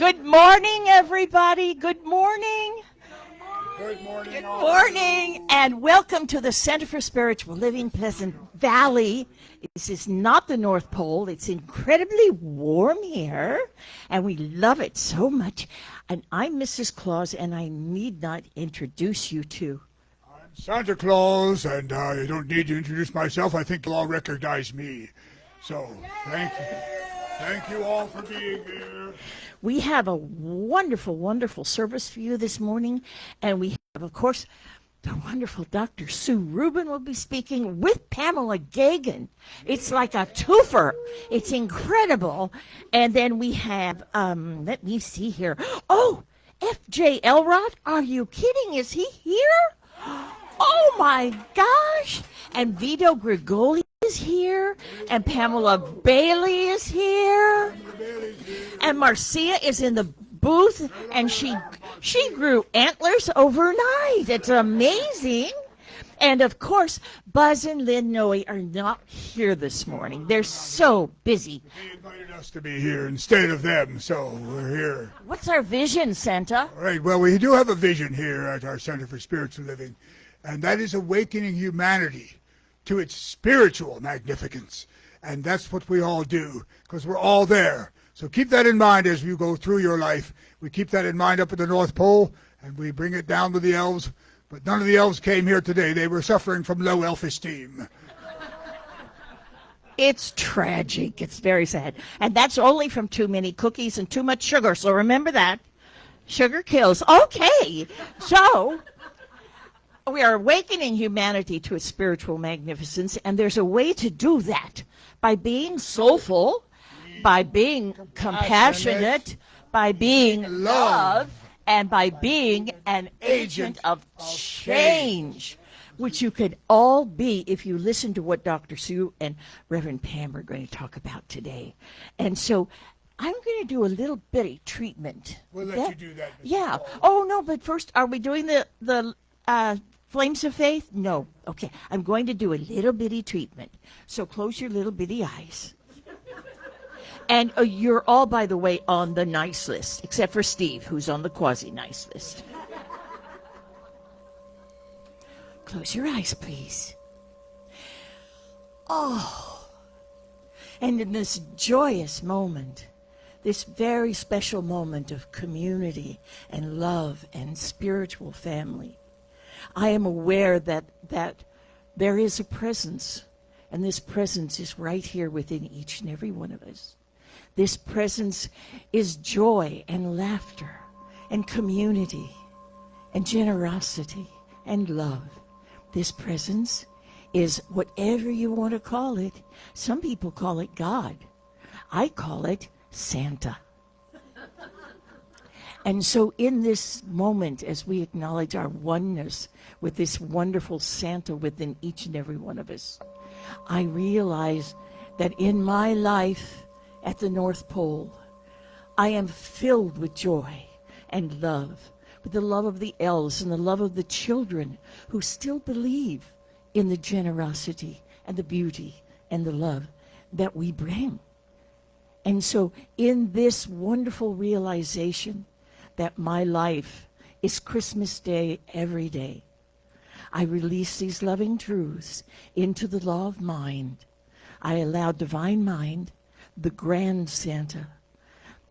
Good morning, everybody. Good morning. Good morning. Good morning, and welcome to the Center for Spiritual Living, Pleasant Valley. This is not the North Pole. It's incredibly warm here, and we love it so much. And I'm Mrs. Claus, and I need not introduce you to. I'm Santa Claus, and I don't need to introduce myself. I think you'll all recognize me. So, thank you. Thank you all for being here. We have a wonderful, wonderful service for you this morning, and we have, of course, the wonderful Dr. Sue Rubin will be speaking with Pamela Geagan. It's like a twofer. It's incredible. And then we have, let me see here. Oh, F.J. Ellrott, are you kidding? Is he here? Oh, my gosh. And Vito Gregoli is here, and Pamela Bailey is here, and Marcia is in the booth, and she grew antlers overnight. It's amazing. And of course, Buzz and Lynn Noe are not here this morning. They're so busy. They invited us to be here instead of them, so we're here. What's our vision, Santa? All right, well, we do have a vision here at our Center for Spiritual Living, and that is awakening humanity to its spiritual magnificence. And that's what we all do, because we're all there. So keep that in mind as you go through your life. We keep that in mind up at the North Pole, and we bring it down to the elves. But none of the elves came here today. They were suffering from low elf-esteem. It's tragic. It's very sad. And that's only from too many cookies and too much sugar. So remember that. Sugar kills. Okay. So we are awakening humanity to its spiritual magnificence, and there's a way to do that by being soulful, by being compassionate, by being love, and by being an agent of change, which you could all be if you listen to what Dr. Sue and Reverend Pam are going to talk about today. And so I'm going to do a little bitty treatment. We'll let you do that. Yeah. Oh, no, but first, are we doing the Flames of Faith? No. Okay. I'm going to do a little bitty treatment. So close your little bitty eyes. And you're all, by the way, on the nice list, except for Steve, who's on the quasi-nice list. Close your eyes, please. Oh. And in this joyous moment, this very special moment of community and love and spiritual family, I am aware that there is a presence, and this presence is right here within each and every one of us. This presence is joy and laughter and community and generosity and love. This presence is whatever you want to call it. Some people call it God. I call it Santa. And so in this moment, as we acknowledge our oneness with this wonderful Santa within each and every one of us, I realize that in my life at the North Pole, I am filled with joy and love, with the love of the elves and the love of the children who still believe in the generosity and the beauty and the love that we bring. And so in this wonderful realization that my life is Christmas Day every day, I release these loving truths into the law of mind. I allow divine mind, the grand Santa,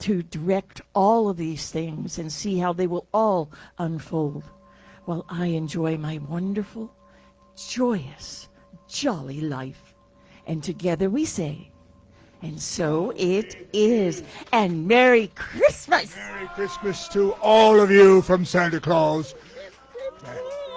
to direct all of these things and see how they will all unfold while I enjoy my wonderful, joyous, jolly life. And together we say, and so it is. And Merry Christmas! Merry Christmas to all of you from Santa Claus.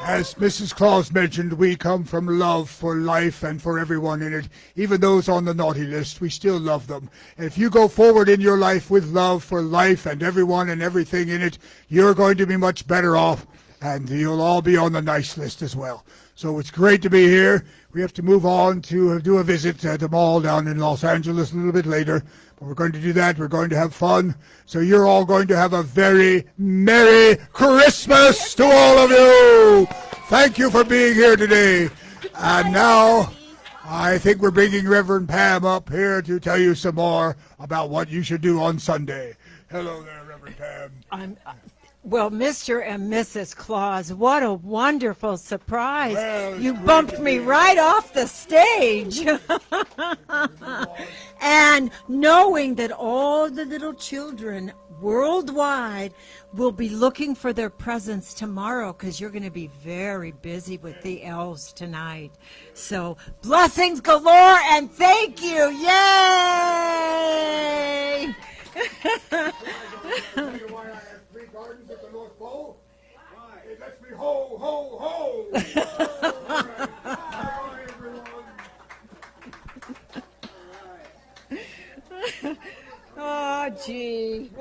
As Mrs. Claus mentioned, we come from love for life and for everyone in it. Even those on the naughty list, we still love them. And if you go forward in your life with love for life and everyone and everything in it, you're going to be much better off, and you'll all be on the nice list as well. So it's great to be here. We have to move on to do a visit at the mall down in Los Angeles a little bit later. But we're going to do that. We're going to have fun. So you're all going to have a very Merry Christmas to all of you. Thank you for being here today. And now I think we're bringing Reverend Pam up here to tell you some more about what you should do on Sunday. Hello there, Reverend Pam. Well, Mr. and Mrs. Claus, what a wonderful surprise. Well, it's You great bumped to me be right off the stage. And knowing that all the little children worldwide will be looking for their presents tomorrow because you're going to be very busy with the elves tonight. So blessings galore and thank you. Yay! Tell you why I have 3 gardens at the North Pole? Why? It lets me ho, ho, ho! Bye, everyone. Oh, gee.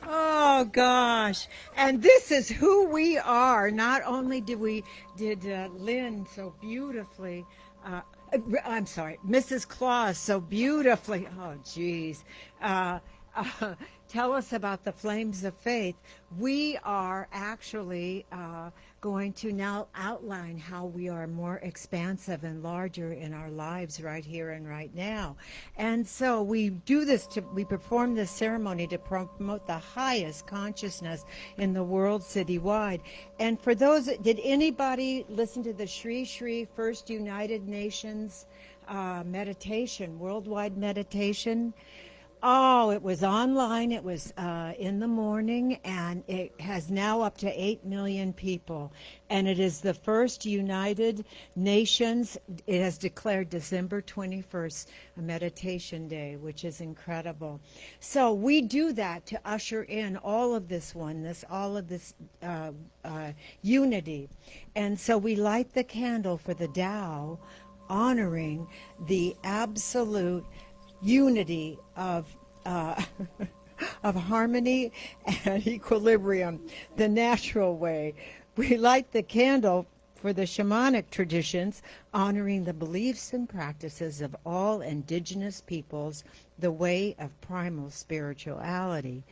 Oh, gosh. And this is who we are. Not only did Lynn so beautifully, I'm sorry, Mrs. Claus so beautifully, oh, geez, tell us about the Flames of Faith. We are actually going to now outline how we are more expansive and larger in our lives right here and right now. And so we do this, we perform this ceremony to promote the highest consciousness in the world citywide. And for those, did anybody listen to the Sri Sri First United Nations meditation, worldwide meditation? Oh, it was online. It was in the morning, and it has now up to 8 million people. And it is the first United Nations. It has declared December 21st a meditation day, which is incredible. So we do that to usher in all of this oneness, all of this unity. And so we light the candle for the Tao, honoring the absolute unity of of harmony and equilibrium, the natural way. We light the candle for the shamanic traditions, honoring the beliefs and practices of all indigenous peoples, the way of primal spirituality.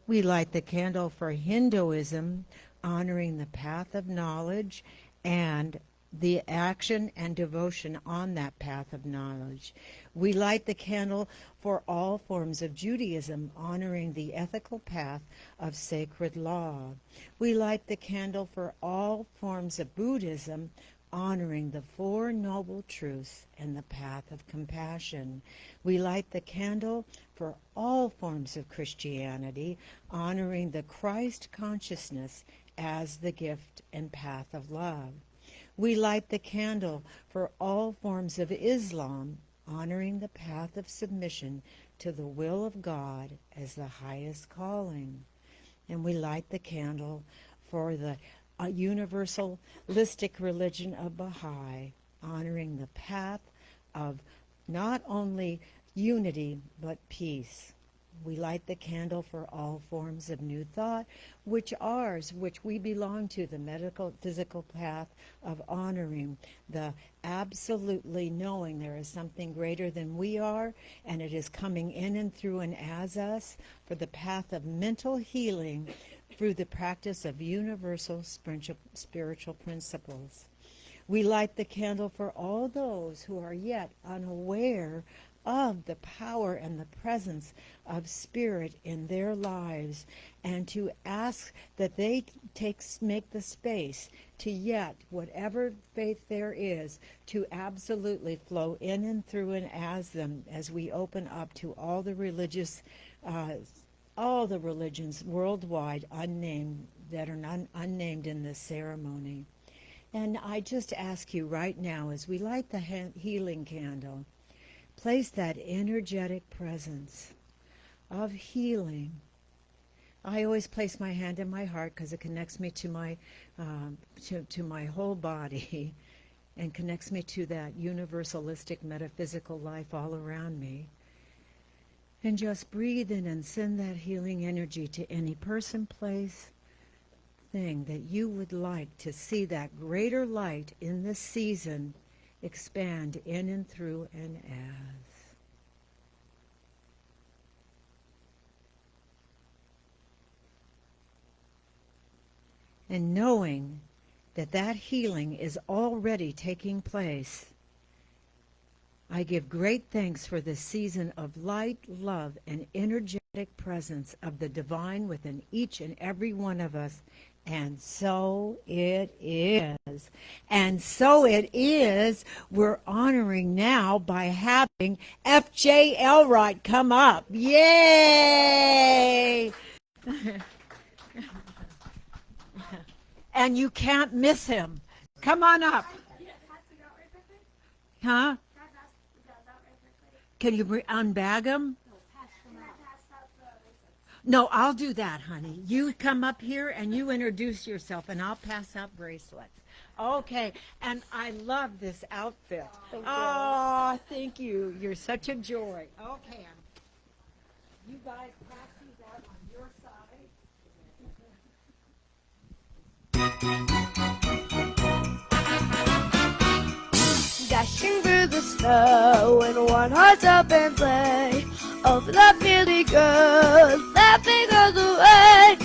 We light the candle for Hinduism, honoring the path of knowledge and the action and devotion on that path of knowledge. We light the candle for all forms of Judaism, honoring the ethical path of sacred law. We light the candle for all forms of Buddhism, honoring the Four Noble Truths and the path of compassion. We light the candle for all forms of Christianity, honoring the Christ consciousness as the gift and path of love. We light the candle for all forms of Islam, honoring the path of submission to the will of God as the highest calling. And we light the candle for the universalistic religion of Baha'i, honoring the path of not only unity but peace. We light the candle for all forms of new thought, which we belong to, the medical, physical path of honoring the absolutely knowing there is something greater than we are, and it is coming in and through and as us, for the path of mental healing through the practice of universal spiritual principles. We light the candle for all those who are yet unaware of the power and the presence of spirit in their lives, and to ask that they make the space to yet, whatever faith there is, to absolutely flow in and through and as them, as we open up to all the religions worldwide, unnamed, that are unnamed in this ceremony. And I just ask you right now, as we light the healing candle, place that energetic presence of healing. I always place my hand in my heart because it connects me to my to my whole body and connects me to that universalistic metaphysical life all around me. And just breathe in and send that healing energy to any person, place, thing that you would like to see that greater light in this season expand in and through and as. And knowing that that healing is already taking place, I give great thanks for this season of light, love, and energy presence of the divine within each and every one of us. And so it is. And so it is. We're honoring now by having F.J. Ellrott come up. Yay! And you can't miss him. Come on up. Huh? Can you unbag him? No, I'll do that, honey. You come up here and you introduce yourself, and I'll pass out bracelets. Okay, and I love this outfit. Oh, thank you. You're such a joy. Okay, you guys pass these out on your side. Dashing through the snow in one heart up and play. Over that feeling good, laughing all the way.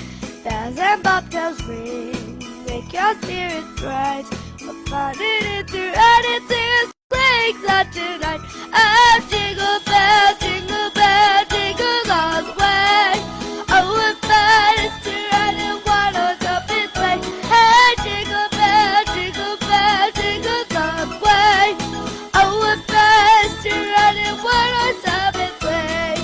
Bells and bobtails ring, make your spirits bright. We're finding it throughout it, sing a out tonight. Oh, jingle bell, jingle all the way. Oh, we're fun, it's to ride and one on top and play. Hey, jingle bell, jingle all the way. Oh, we're fun, it's to ride and one on top and play.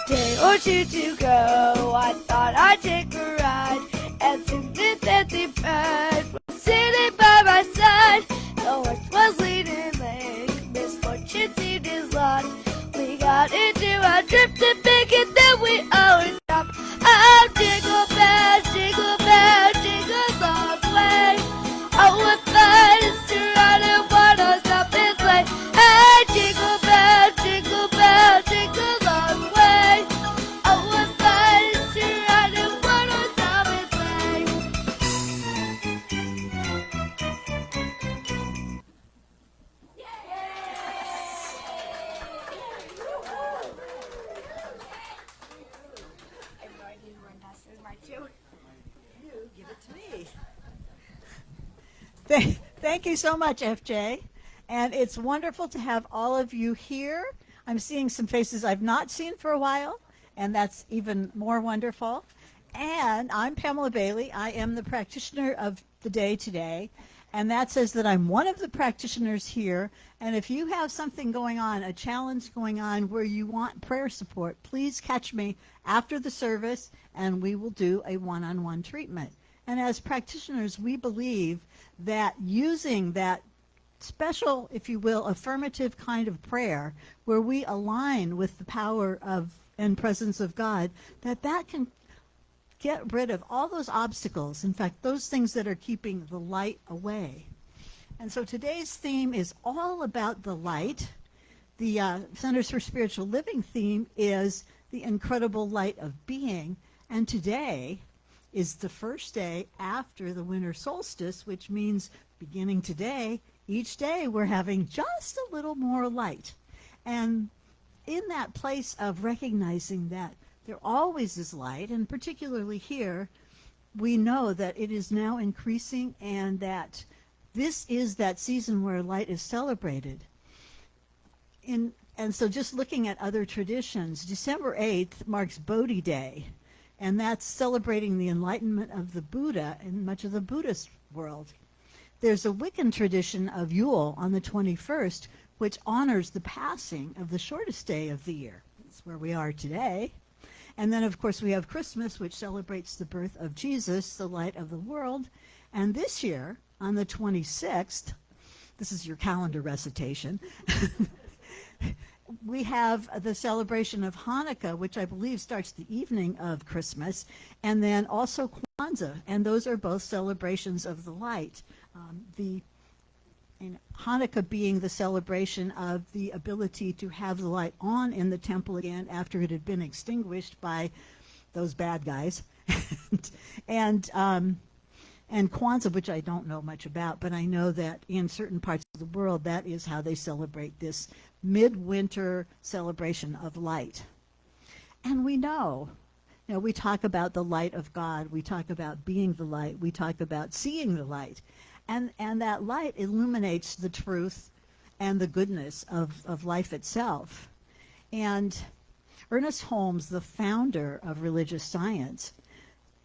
Day or two to go, I thought I'd take a ride and sing this fancy bird was sitting by my side. The horse was leading late, misfortune seemed his lot. We got into a drifting big and then we always stopped. Oh, jingle bells, jingle all the way. Oh, what fun it's to ride and one on top and play. Hey, jingle bells, jingle all the way. Oh, what fun it's to ride and one on top and play. Give it to me. Thank you so much, FJ. And it's wonderful to have all of you here. I'm seeing some faces I've not seen for a while, and that's even more wonderful. And I'm Pamela Bailey. I am the practitioner of the day today. And that says that I'm one of the practitioners here. And if you have something going on, a challenge going on where you want prayer support, please catch me after the service and we will do a one-on-one treatment. And as practitioners, we believe that using that special, if you will, affirmative kind of prayer where we align with the power of and presence of God, that can get rid of all those obstacles, in fact, those things that are keeping the light away. And so today's theme is all about the light. The Centers for Spiritual Living theme is the incredible light of being. And today is the first day after the winter solstice, which means beginning today, each day we're having just a little more light. And in that place of recognizing that there always is light, and particularly here, we know that it is now increasing and that this is that season where light is celebrated. And so just looking at other traditions, December 8th marks Bodhi Day, and that's celebrating the enlightenment of the Buddha in much of the Buddhist world. There's a Wiccan tradition of Yule on the 21st, which honors the passing of the shortest day of the year. That's where we are today. And then, of course, we have Christmas, which celebrates the birth of Jesus, the light of the world. And this year, on the 26th, this is your calendar recitation, we have the celebration of Hanukkah, which I believe starts the evening of Christmas, and then also Kwanzaa, and those are both celebrations of the light. Hanukkah being the celebration of the ability to have the light on in the temple again after it had been extinguished by those bad guys. and Kwanzaa, which I don't know much about, but I know that in certain parts of the world, that is how they celebrate this midwinter celebration of light. And we know, we talk about the light of God, we talk about being the light, we talk about seeing the light. And that light illuminates the truth and the goodness of life itself. And Ernest Holmes, the founder of religious science,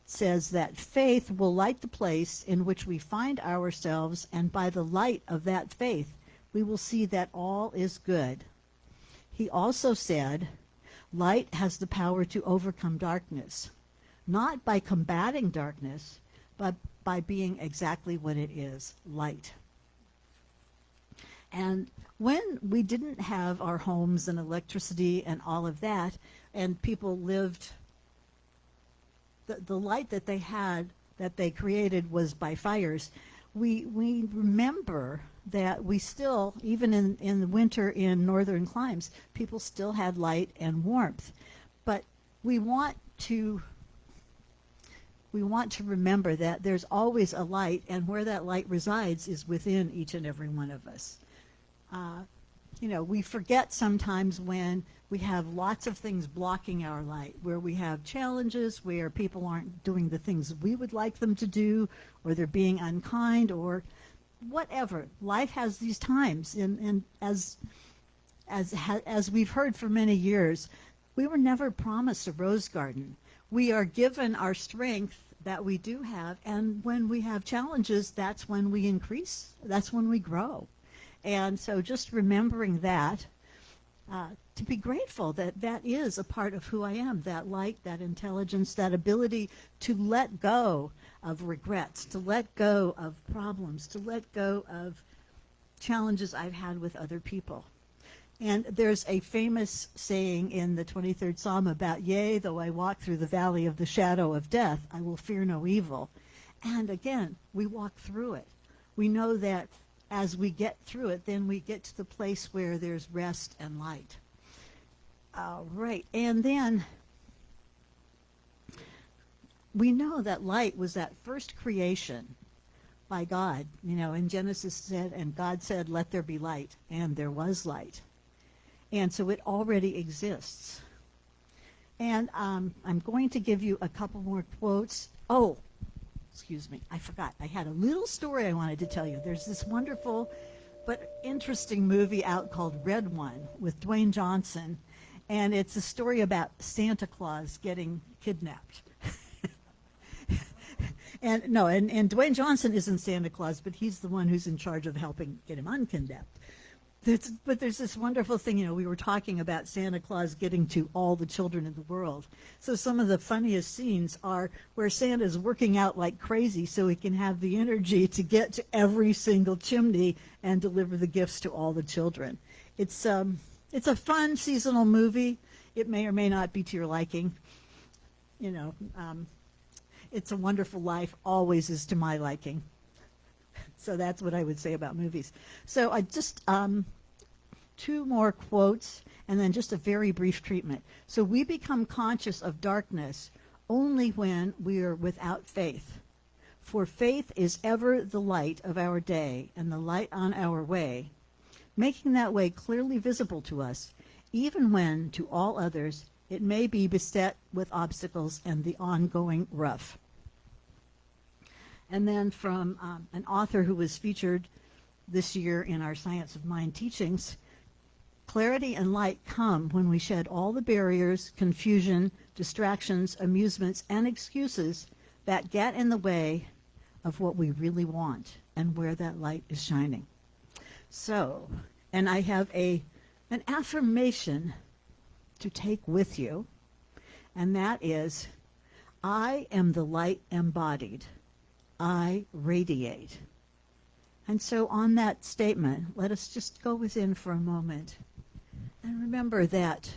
says that faith will light the place in which we find ourselves, and by the light of that faith, we will see that all is good. He also said, light has the power to overcome darkness, not by combating darkness, but by being exactly what it is, light. And when we didn't have our homes and electricity and all of that, and people lived, the light that they had, that they created, was by fires, we remember that we still, even in the winter in northern climes, people still had light and warmth. But we want to remember that there's always a light, and where that light resides is within each and every one of us. We forget sometimes when we have lots of things blocking our light, where we have challenges, where people aren't doing the things we would like them to do, or they're being unkind, or whatever. Life has these times, and as we've heard for many years, we were never promised a rose garden. We are given our strength that we do have, and when we have challenges, that's when we increase, that's when we grow. And so just remembering that, to be grateful that that is a part of who I am, that light, that intelligence, that ability to let go of regrets, to let go of problems, to let go of challenges I've had with other people. And there's a famous saying in the 23rd Psalm about, yea, though I walk through the valley of the shadow of death, I will fear no evil. And again, we walk through it. We know that as we get through it, then we get to the place where there's rest and light. Right. And then we know that light was that first creation by God. In Genesis said, and God said, let there be light, and there was light. And so it already exists. And I'm going to give you a couple more quotes. Oh, excuse me, I forgot. I had a little story I wanted to tell you. There's this wonderful but interesting movie out called Red One with Dwayne Johnson, and it's a story about Santa Claus getting kidnapped. And Dwayne Johnson isn't Santa Claus, but he's the one who's in charge of helping get him unkidnapped. But there's this wonderful thing, we were talking about Santa Claus getting to all the children in the world. So some of the funniest scenes are where Santa's working out like crazy so he can have the energy to get to every single chimney and deliver the gifts to all the children. It's a fun seasonal movie. It may or may not be to your liking. It's a Wonderful Life always is to my liking. So that's what I would say about movies. So I just, two more quotes and then just a very brief treatment. So we become conscious of darkness only when we are without faith. For faith is ever the light of our day and the light on our way, making that way clearly visible to us, even when to all others it may be beset with obstacles and the ongoing rough. And then from an author who was featured this year in our Science of Mind teachings, clarity and light come when we shed all the barriers, confusion, distractions, amusements, and excuses that get in the way of what we really want and where that light is shining. So, and I have an affirmation to take with you, and that is, I am the light embodied. I radiate. And so on that statement, let us just go within for a moment and remember that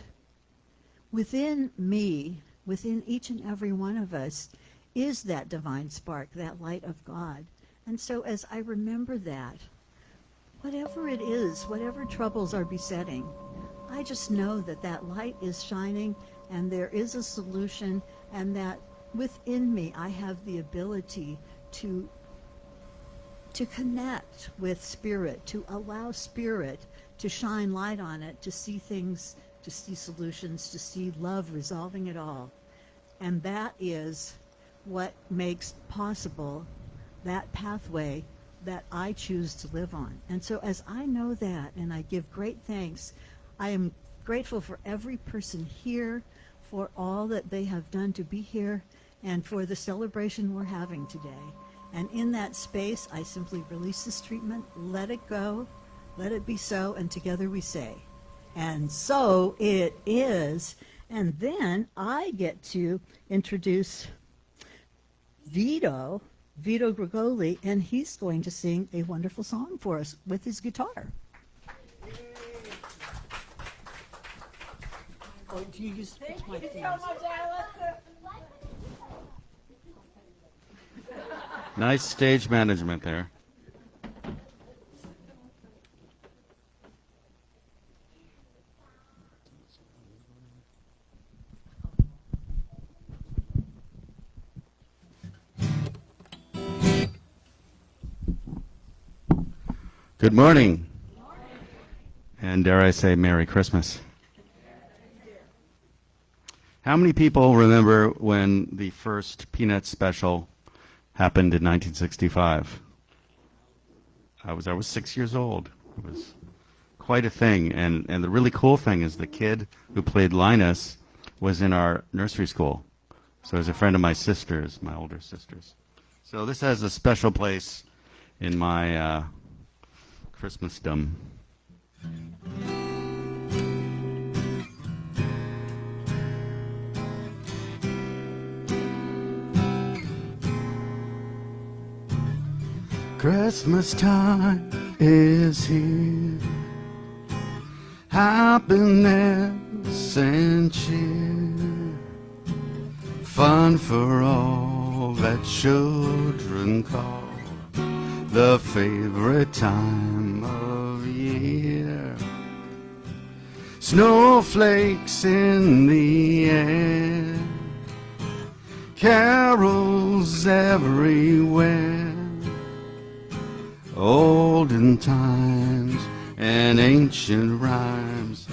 within me, within each and every one of us, is that divine spark, that light of God. And so as I remember that, whatever it is, whatever troubles are besetting, I just know that that light is shining and there is a solution, and that within me I have the ability to connect with Spirit, to allow Spirit to shine light on it, to see things, to see solutions, to see love resolving it all. And that is what makes possible that pathway that I choose to live on. And so as I know that, and I give great thanks, I am grateful for every person here, for all that they have done to be here, and for the celebration we're having today. And in that space, I simply release this treatment, let it go, let it be so, and together we say, and so it is. And then I get to introduce Vito Gregoli, and he's going to sing a wonderful song for us with his guitar. Oh, do you use Thank you so much, Alice. Nice stage management there. Good morning. And dare I say, Merry Christmas. How many people remember when the first Peanuts special happened in 1965? I was 6 years old. It was quite a thing. And the really cool thing is the kid who played Linus was in our nursery school. So he's a friend of my sister's, my older sister's. So this has a special place in my Christmasdom. Christmas time is here, happiness and cheer, fun for all that children call the favorite time of year. Snowflakes in the air, carols everywhere, olden times and ancient rhymes,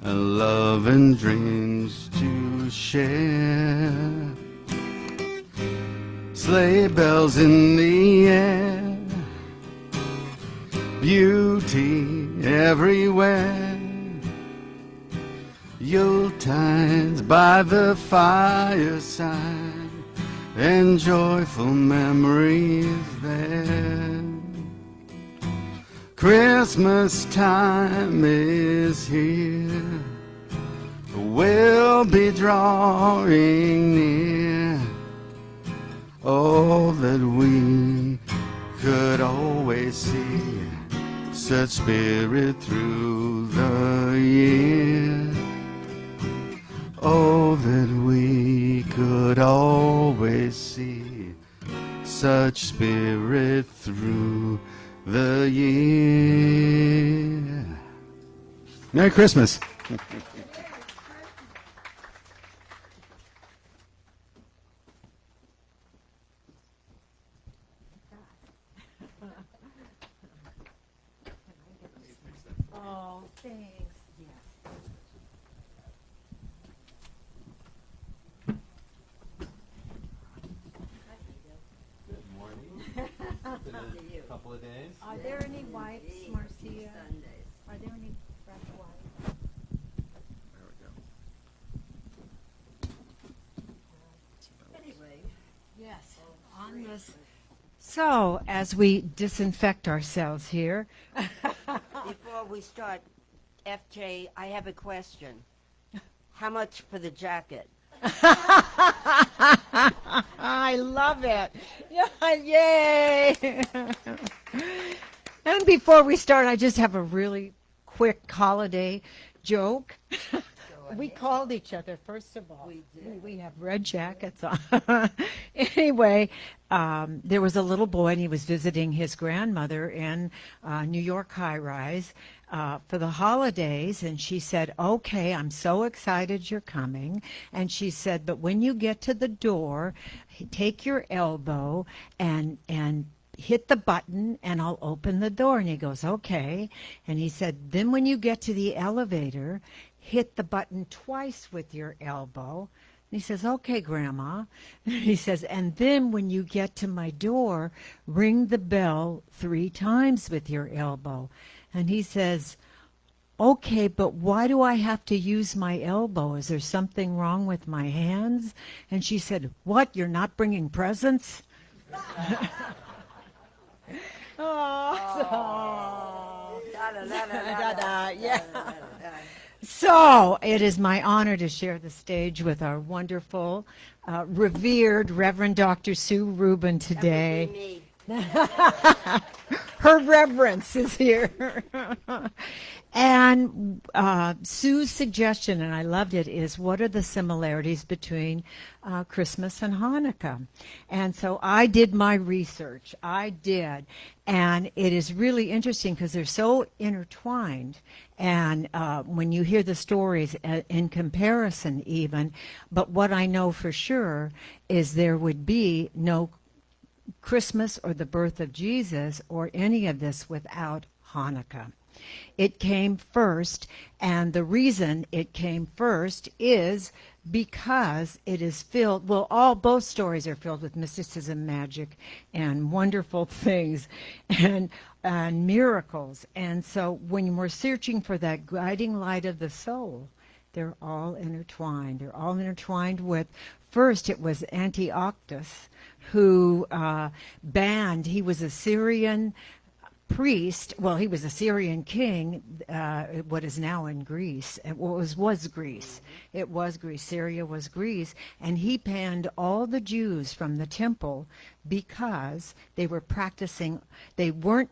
and love and dreams to share. Sleigh bells in the air, beauty everywhere, Yuletides by the fireside, and joyful memories there. Christmas time is here, we'll be drawing near. Oh, that we could always see such spirit through the year. Oh, that we could always see such spirit through the year. Merry Christmas. Oh, thanks. Yes. Couple of days. Are there any wipes, Marcia? Are there any fresh wipes? There we go. Anyway, yes, on this. So, as we disinfect ourselves here, Before we start, FJ, I have a question. How much for the jacket? I love it. Yeah, yay. And before we start, I just have a really quick holiday joke. We called each other, first of all. We did. We have red jackets on. Anyway, there was a little boy, and he was visiting his grandmother in New York high-rise for the holidays, and she said, okay, I'm so excited you're coming. And she said, but when you get to the door, take your elbow and hit the button and I'll open the door. And he goes, okay. And he said, then when you get to the elevator, hit the button twice with your elbow he says, okay, Grandma. He says, and then when you get to my door, ring the bell 3 times with your elbow. And he says, okay, but why do I have to use my elbow? Is there something wrong with my hands? And she said, what, you're not bringing presents? Yeah. So it is my honor to share the stage with our wonderful, revered Reverend Dr. Sue Rubin today. Her reverence is here. And Sue's suggestion, and I loved it, is what are the similarities between Christmas and Hanukkah? And so I did my research. I did. And it is really interesting because they're so intertwined. And when you hear the stories in comparison even, but what I know for sure is there would be no Christmas or the birth of Jesus or any of this without Hanukkah. It came first, and the reason it came first is because it is filled, well, both stories are filled with mysticism, magic, and wonderful things, and miracles. And so when we're searching for that guiding light of the soul, they're all intertwined. They're all intertwined with, first it was Antiochus, who banned, he was a Syrian priest, well, he was a Syrian king, what is now in Greece, it was Greece. It was Greece. Syria was Greece, and he banned all the Jews from the temple because they weren't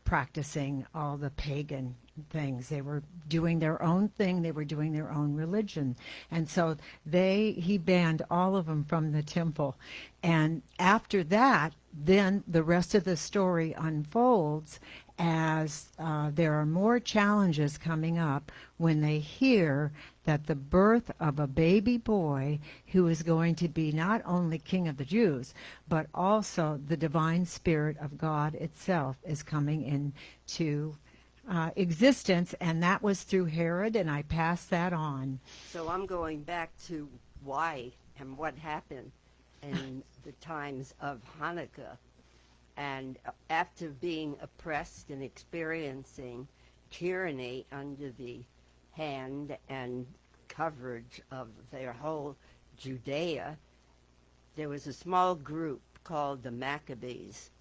practicing all the pagan things. They were doing their own thing. They were doing their own religion. And so he banned all of them from the temple. And after that, then the rest of the story unfolds as there are more challenges coming up when they hear that the birth of a baby boy who is going to be not only King of the Jews, but also the divine spirit of God itself is coming into existence, and that was through Herod, and I passed that on. So I'm going back to why and what happened in the times of Hanukkah. And after being oppressed and experiencing tyranny under the hand and coverage of their whole Judea, there was a small group called the Maccabees,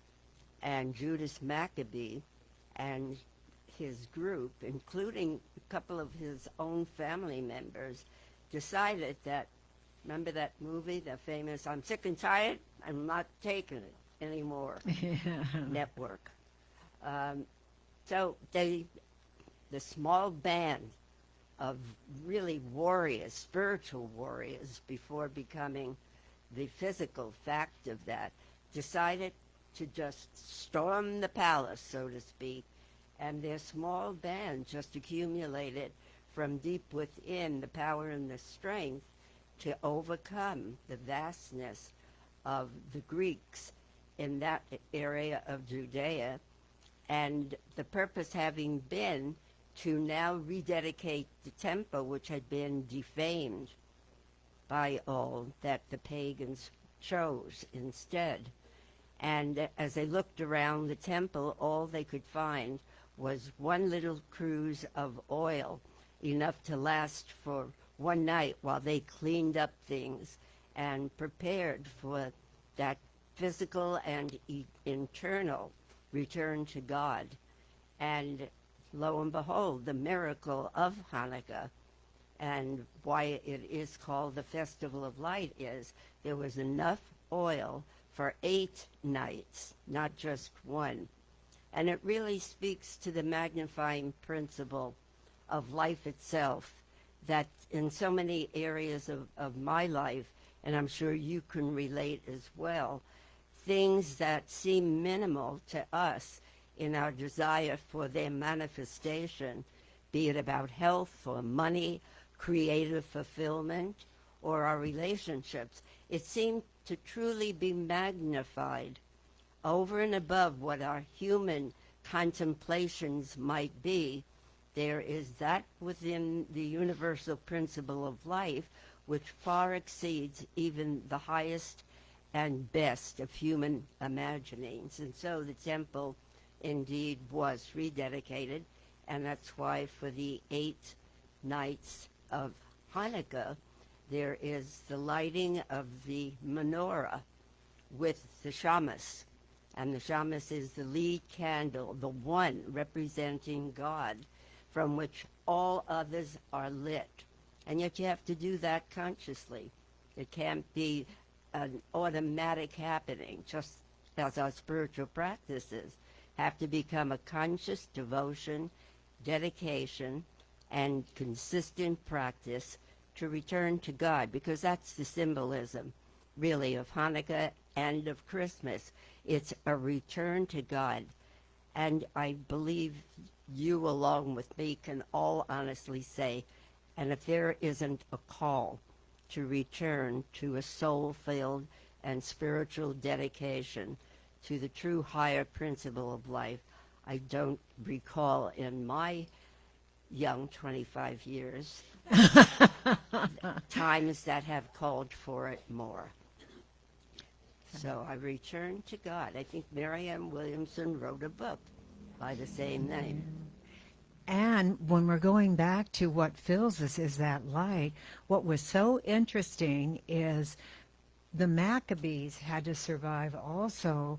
and Judas Maccabee and his group, including a couple of his own family members, decided that, remember that movie, the famous I'm Sick and Tired, I'm not taking it anymore network. So the small band of really warriors, spiritual warriors, before becoming the physical fact of that, decided to just storm the palace, so to speak, and their small band just accumulated from deep within the power and the strength to overcome the vastness of the Greeks in that area of Judea, and the purpose having been to now rededicate the temple, which had been defamed by all that the pagans chose instead. And as they looked around the temple, all they could find was one little cruse of oil, enough to last for one night while they cleaned up things and prepared for that physical and internal return to God. And lo and behold, the miracle of Hanukkah, and why it is called the Festival of Light, is there was enough oil for 8 nights, not just one. And it really speaks to the magnifying principle of life itself, that in so many areas of my life, and I'm sure you can relate as well, things that seem minimal to us in our desire for their manifestation, be it about health or money, creative fulfillment, or our relationships, it seemed to truly be magnified over and above what our human contemplations might be, there is that within the universal principle of life which far exceeds even the highest and best of human imaginings. And so the temple indeed was rededicated, and that's why for the 8 nights of Hanukkah, there is the lighting of the menorah with the shamas. And the shamas is the lead candle, the one representing God, from which all others are lit. And yet you have to do that consciously. It can't be an automatic happening, just as our spiritual practices have to become a conscious devotion, dedication, and consistent practice to return to God, because that's the symbolism, really, of Hanukkah and of Christmas. It's a return to God. And I believe you, along with me, can all honestly say, and if there isn't a call to return to a soul-filled and spiritual dedication to the true higher principle of life, I don't recall in my young 25 years times that have called for it more. So I return to God. I think Marianne Williamson wrote a book by the same name. And when we're going back to what fills us is that light, what was so interesting is the Maccabees had to survive also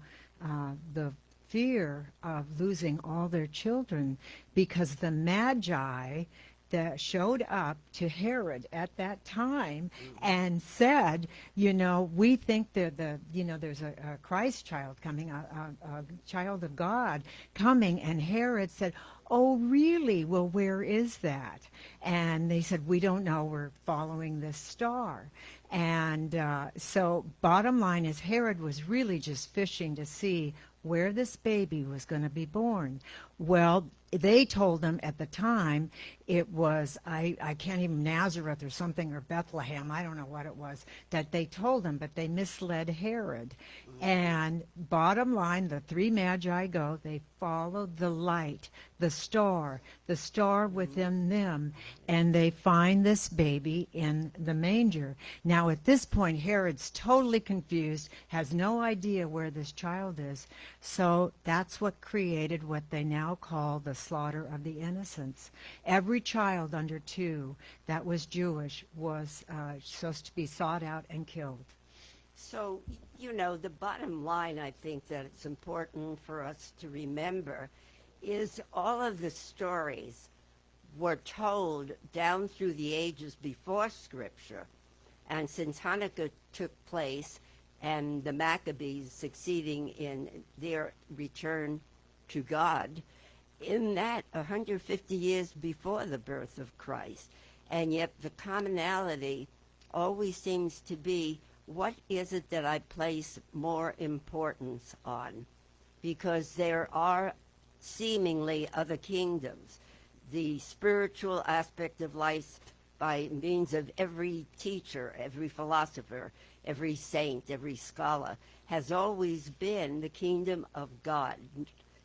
the fear of losing all their children, because the Magi that showed up to Herod at that time and said, we think that there's a Christ child coming, a child of God coming, and Herod said, "Oh, really? Well, where is that?" And they said, "We don't know. We're following this star." And so bottom line is Herod was really just fishing to see where this baby was going to be born. Well, they told him at the time it was, I can't even, Nazareth or something, or Bethlehem, I don't know what it was, that they told him, but they misled Herod. And bottom line, the 3 Magi go, they followed the light, the star within them, and they find this baby in the manger. Now at this point, Herod's totally confused, has no idea where this child is. So that's what created what they now call the slaughter of the innocents. Every child under 2 that was Jewish was supposed to be sought out and killed. So, the bottom line, I think, that it's important for us to remember is all of the stories were told down through the ages before Scripture. And since Hanukkah took place and the Maccabees succeeding in their return to God, in that 150 years before the birth of Christ. And yet the commonality always seems to be, what is it that I place more importance on? Because there are seemingly other kingdoms. The spiritual aspect of life, by means of every teacher, every philosopher, every saint, every scholar, has always been the kingdom of God.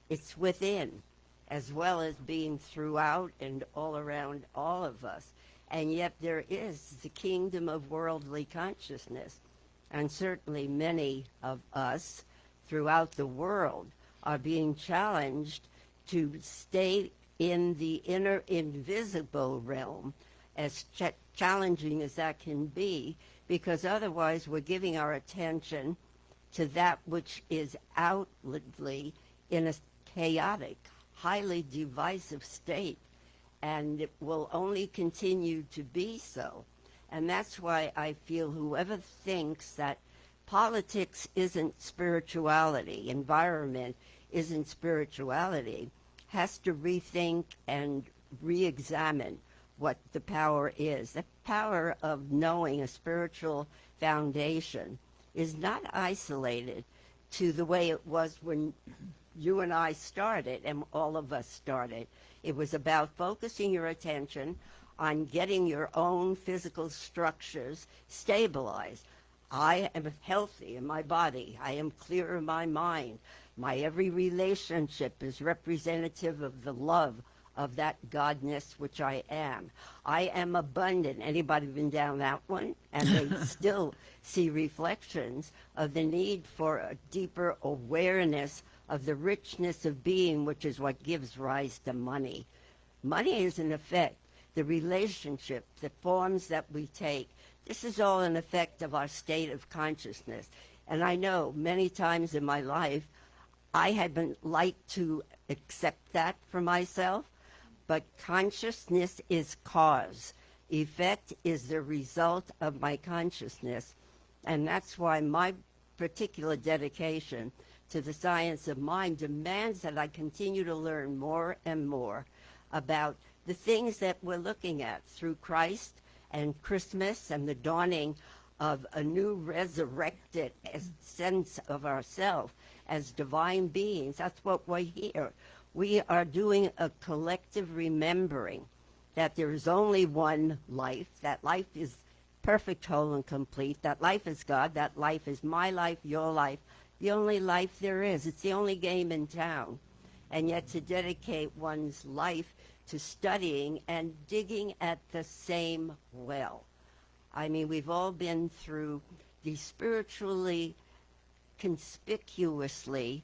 It's within, as well as being throughout and all around all of us. And yet there is the kingdom of worldly consciousness. And certainly many of us throughout the world are being challenged to stay in the inner invisible realm, as challenging as that can be, because otherwise we're giving our attention to that which is outwardly in a chaotic, highly divisive state, and it will only continue to be so. And that's why I feel whoever thinks that politics isn't spirituality, environment isn't spirituality, has to rethink and re-examine what the power is. The power of knowing a spiritual foundation is not isolated to the way it was when you and I started, and all of us started. It was about focusing your attention on getting your own physical structures stabilized. I am healthy in my body. I am clear in my mind. My every relationship is representative of the love of that Godness which I am. I am abundant. Anybody been down that one? And they still see reflections of the need for a deeper awareness of the richness of being, which is what gives rise to money. Money is an effect. The relationship, the forms that we take, this is all an effect of our state of consciousness. And I know many times in my life, I haven't liked to accept that for myself, but consciousness is cause. Effect is the result of my consciousness. And that's why my particular dedication to the science of mind demands that I continue to learn more and more about the things that we're looking at through Christ and Christmas and the dawning of a new resurrected sense of ourselves as divine beings. That's what we're here. We are doing a collective remembering that there is only one life, that life is perfect, whole, and complete, that life is God, that life is my life, your life, the only life there is. It's the only game in town. And yet to dedicate one's life to studying and digging at the same well. I mean, we've all been through the spiritually, conspicuously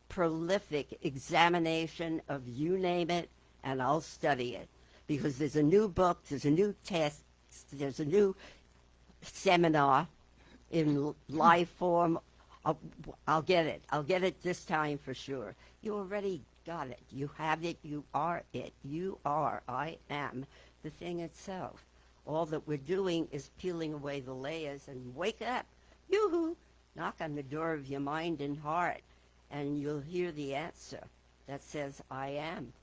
prolific examination of you name it, and I'll study it. Because there's a new book, there's a new test, there's a new seminar in live form. I'll get it. I'll get it this time for sure. You already got it. You have it. You are it. You are. I am the thing itself. All that we're doing is peeling away the layers and wake up. Yoo-hoo! Knock on the door of your mind and heart, and you'll hear the answer that says, I am.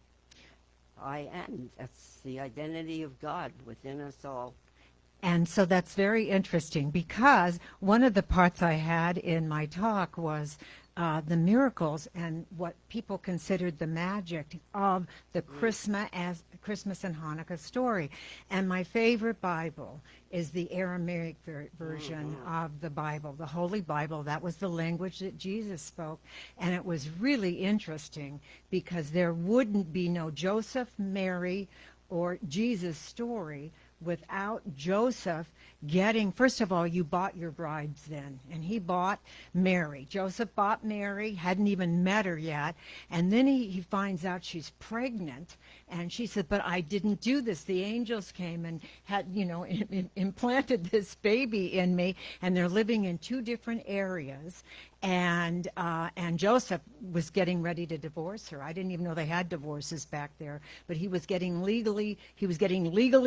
I am. That's the identity of God within us all. And so that's very interesting, because one of the parts I had in my talk was the miracles and what people considered the magic of the Christmas and Hanukkah story. And my favorite Bible is the Aramaic version of the Bible, the Holy Bible. That was the language that Jesus spoke. And it was really interesting because there wouldn't be no Joseph, Mary, or Jesus story without Joseph getting, first of all, you bought your brides then, and he bought Mary. Joseph bought Mary, hadn't even met her yet, and then he finds out she's pregnant, and she said, but I didn't do this. The angels came and had, implanted this baby in me, and they're living in two different areas, and Joseph was getting ready to divorce her. I didn't even know they had divorces back there, but he was getting legally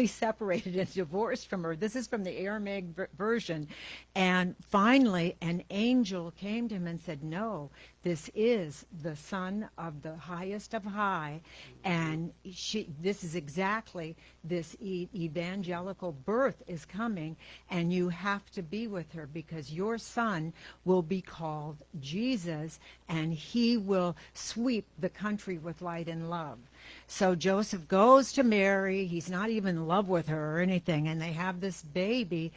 separated and divorced from her. This is from the Aramaic version. And finally, an angel came to him and said, no, this is the Son of the Highest of High, and this is exactly this evangelical birth is coming, and you have to be with her because your son will be called Jesus, and he will sweep the country with light and love. So Joseph goes to Mary. He's not even in love with her or anything, and they have this baby.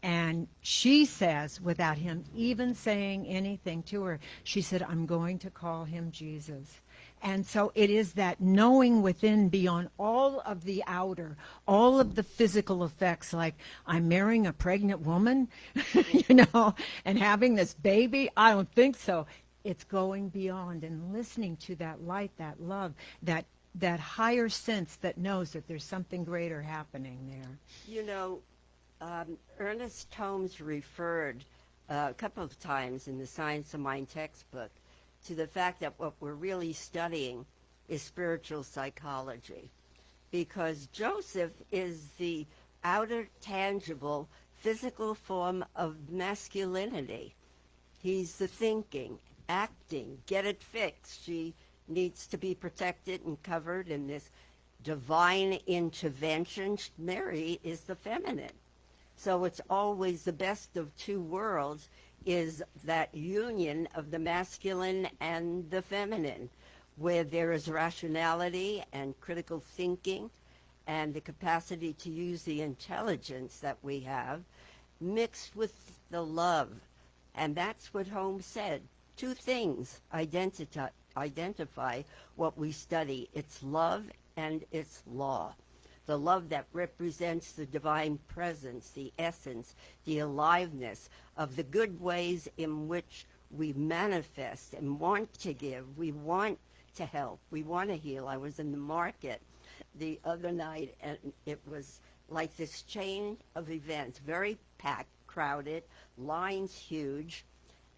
And she says, without him even saying anything to her, she said, I'm going to call him Jesus. And so it is that knowing within beyond all of the outer, all of the physical effects, like I'm marrying a pregnant woman, and having this baby. I don't think so. It's going beyond and listening to that light, that love, that higher sense that knows that there's something greater happening there. Ernest Holmes referred a couple of times in the Science of Mind textbook to the fact that what we're really studying is spiritual psychology, because Joseph is the outer, tangible, physical form of masculinity. He's the thinking, acting, get it fixed. She needs to be protected and covered in this divine intervention. Mary is the feminine. So it's always the best of two worlds, is that union of the masculine and the feminine, where there is rationality and critical thinking and the capacity to use the intelligence that we have, mixed with the love. And that's what Holmes said. Two things identify what we study. It's love and it's law. The love that represents the divine presence, the essence, the aliveness of the good ways in which we manifest and want to give. We want to help. We want to heal. I was in the market the other night, and it was like this chain of events, very packed, crowded, lines huge,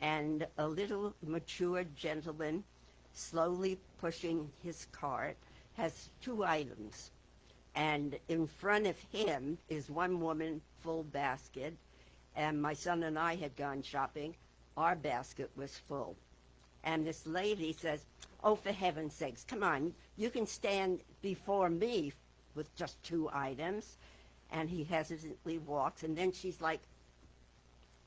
and a little mature gentleman slowly pushing his cart has 2 items. And in front of him is one woman, full basket, and my son and I had gone shopping. Our basket was full. And this lady says, "Oh, for heaven's sakes, come on, you can stand before me with just 2 items." And he hesitantly walks, and then she's like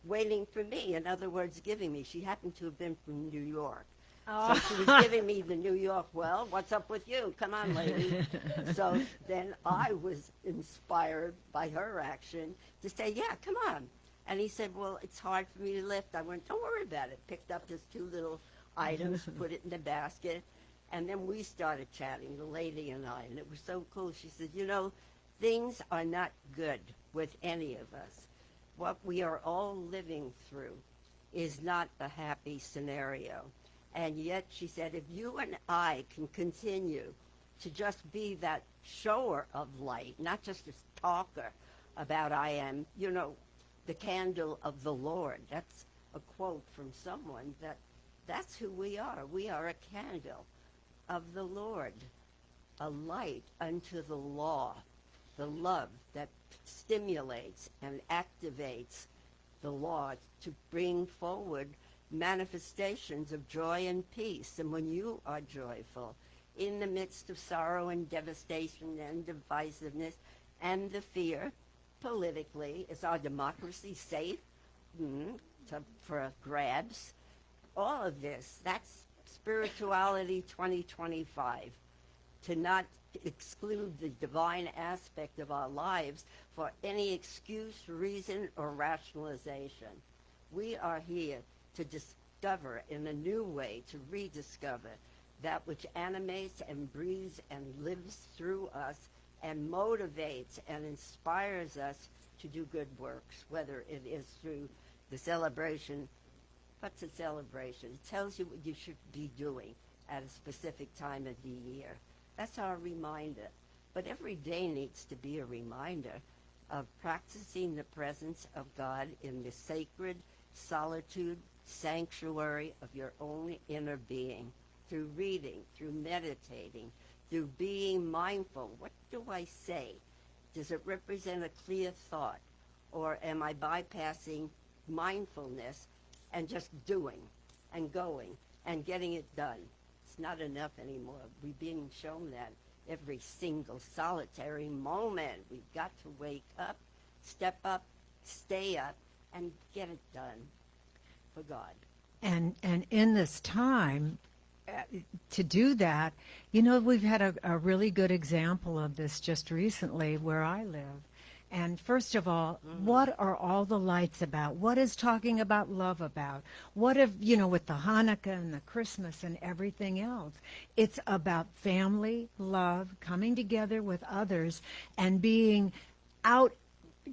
waiting for me, in other words, giving me. She happened to have been from New York. So she was giving me the New York, well, what's up with you? Come on, lady. So then I was inspired by her action to say, yeah, come on. And he said, well, it's hard for me to lift. I went, don't worry about it. Picked up his 2 little items, put it in the basket, and then we started chatting, the lady and I, and it was so cool. She said, you know, things are not good with any of us. What we are all living through is not a happy scenario. And yet, she said, if you and I can continue to just be that shower of light, not just this talker about I am, you know, the candle of the Lord. That's a quote from someone that's who we are. We are a candle of the Lord, a light unto the law, the love that stimulates and activates the law to bring forward manifestations of joy and peace. And when you are joyful in the midst of sorrow and devastation and divisiveness and the fear, politically, is our democracy safe for grabs? All of this, that's spirituality 2025. To not exclude the divine aspect of our lives for any excuse, reason, or rationalization. We are here to discover in a new way, to rediscover that which animates and breathes and lives through us and motivates and inspires us to do good works, whether it is through the celebration. What's a celebration? It tells you what you should be doing at a specific time of the year. That's our reminder. But every day needs to be a reminder of practicing the presence of God in the sacred solitude, sanctuary of your own inner being, through reading, through meditating, through being mindful. What do I say? Does it represent a clear thought? Or am I bypassing mindfulness and just doing and going and getting it done? It's not enough anymore. We're being shown that every single solitary moment. We've got to wake up, step up, stay up, and get it done for God. And in this time, to do that, you know, we've had a really good example of this just recently where I live. And first of all, what are all the lights about? What is talking about love about? What if, you know, with the Hanukkah and the Christmas and everything else, it's about family, love, coming together with others and being out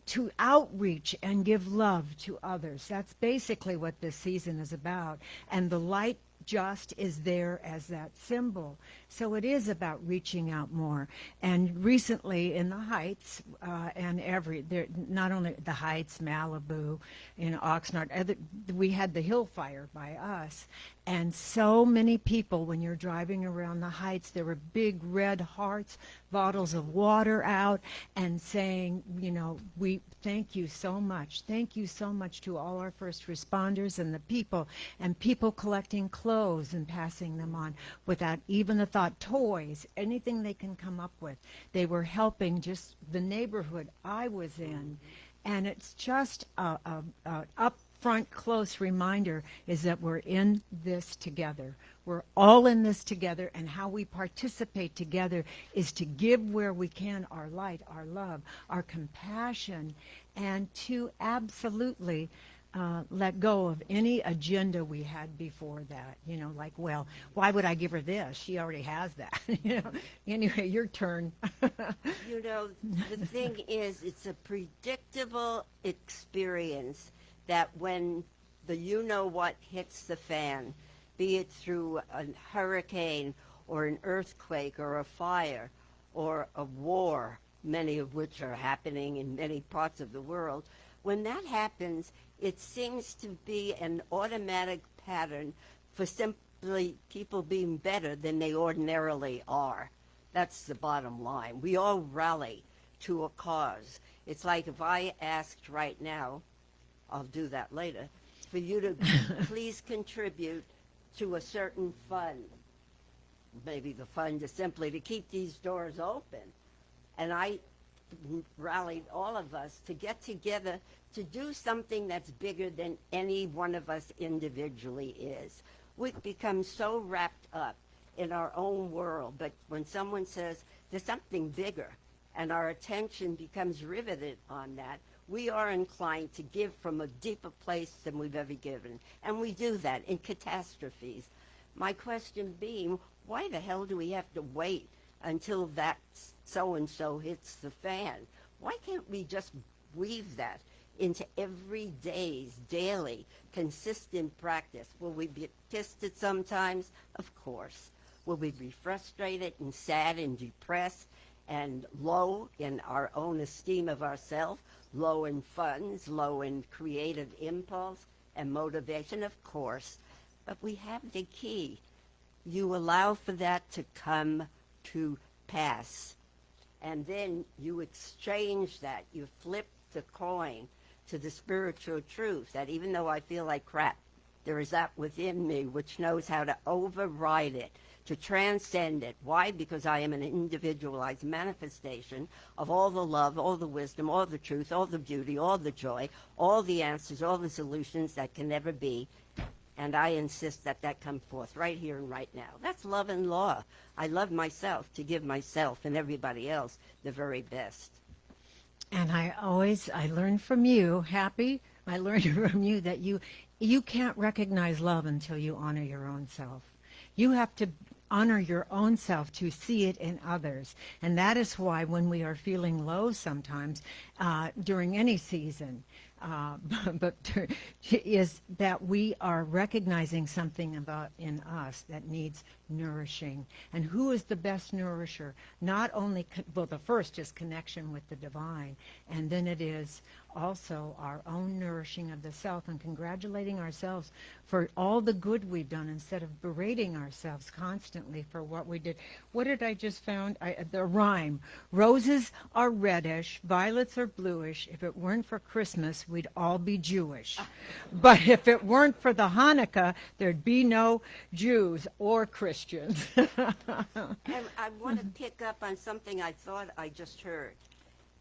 to outreach and give love to others. That's basically what this season is about. And the light just is there as that symbol. So it is about reaching out more. And recently in the Heights, not only the Heights, Malibu, in Oxnard, we had the Hill Fire by us. And so many people, when you're driving around the Heights, there were big red hearts, bottles of water out, and saying, you know, we thank you so much. Thank you so much to all our first responders and people collecting clothes and passing them on without even a thought, toys, anything they can come up with. They were helping just the neighborhood I was in. And it's just a upfront close reminder is that we're in this together. We're all in this together, and how we participate together is to give where we can our light, our love, our compassion, and to absolutely let go of any agenda we had before that. Like, well, why would I give her this? She already has that. Anyway, your turn. The thing is, it's a predictable experience that when the you-know-what hits the fan, be it through a hurricane or an earthquake or a fire or a war, many of which are happening in many parts of the world, when that happens, it seems to be an automatic pattern for simply people being better than they ordinarily are. That's the bottom line. We all rally to a cause. It's like if I asked right now, I'll do that later, for you to please contribute to a certain fund. Maybe the fund is simply to keep these doors open. And I rallied all of us to get together to do something that's bigger than any one of us individually is. We become so wrapped up in our own world, but when someone says there's something bigger and our attention becomes riveted on that, we are inclined to give from a deeper place than we've ever given. And we do that in catastrophes. My question being, why the hell do we have to wait until that so-and-so hits the fan? Why can't we just weave that into every day's daily, consistent practice? Will we be pissed at sometimes? Of course. Will we be frustrated and sad and depressed and low in our own esteem of ourselves, low in funds, low in creative impulse and motivation? Of course. But we have the key. You allow for that to come to pass. And then you exchange that. You flip the coin to the spiritual truth that even though I feel like crap, there is that within me which knows how to override it, to transcend it. Why? Because I am an individualized manifestation of all the love, all the wisdom, all the truth, all the beauty, all the joy, all the answers, all the solutions that can never be. And I insist that that come forth right here and right now. That's love and law. I love myself to give myself and everybody else the very best. And I learned from you, Happy, I learned from you that you can't recognize love until you honor your own self. You have to honor your own self to see it in others. And that is why when we are feeling low sometimes, during any season, but is that we are recognizing something about in us that needs nourishing. And who is the best nourisher? Not only, the first is connection with the divine, and then it is also our own nourishing of the self and congratulating ourselves for all the good we've done instead of berating ourselves constantly for what we did. What did I just found? The rhyme. Roses are reddish, violets are bluish. If it weren't for Christmas, we'd all be Jewish. But if it weren't for the Hanukkah, there'd be no Jews or Christians. And I want to pick up on something I thought I just heard.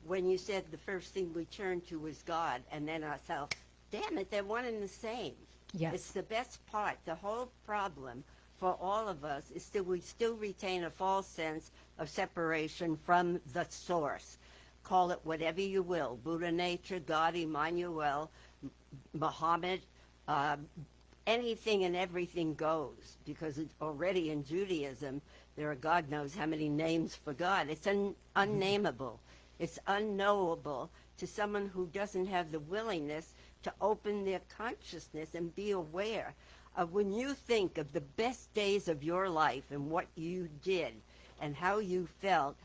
When you said the first thing we turn to is God and then ourselves, damn it, they're one and the same. Yes. It's the best part. The whole problem for all of us is that we still retain a false sense of separation from the source. Call it whatever you will, Buddha nature, God, Emmanuel, Muhammad, anything and everything goes, because it's already in Judaism, there are God knows how many names for God. It's unnameable. It's unknowable to someone who doesn't have the willingness to open their consciousness and be aware of when you think of the best days of your life and what you did and how you felt,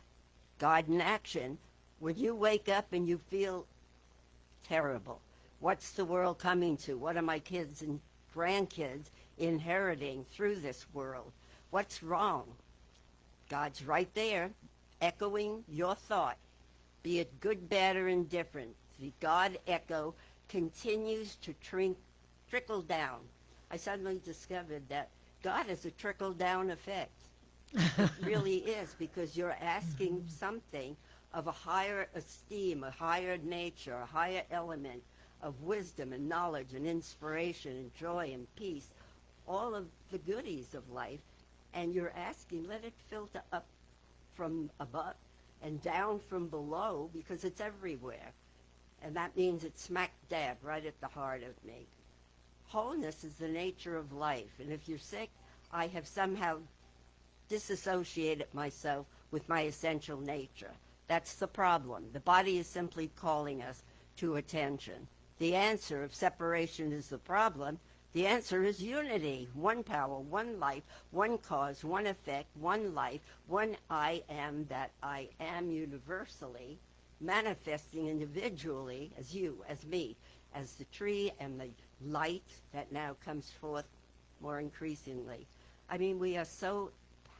God in action, when you wake up and you feel terrible. What's the world coming to? What are my kids and grandkids inheriting through this world? What's wrong? God's right there, echoing your thought. Be it good, bad, or indifferent, the God echo continues to trickle down. I suddenly discovered that God has a trickle-down effect. It really is, because you're asking something of a higher esteem, a higher nature, a higher element of wisdom and knowledge and inspiration and joy and peace, all of the goodies of life, and you're asking, let it filter up from above and down from below, because it's everywhere. And that means it's smack dab right at the heart of me. Wholeness is the nature of life. And if you're sick, I have somehow disassociated myself with my essential nature. That's the problem. The body is simply calling us to attention. The answer, if separation is the problem, the answer is unity. One power, one life, one cause, one effect, one life, one I am that I am universally, manifesting individually as you, as me, as the tree and the light that now comes forth more increasingly. I mean, we are so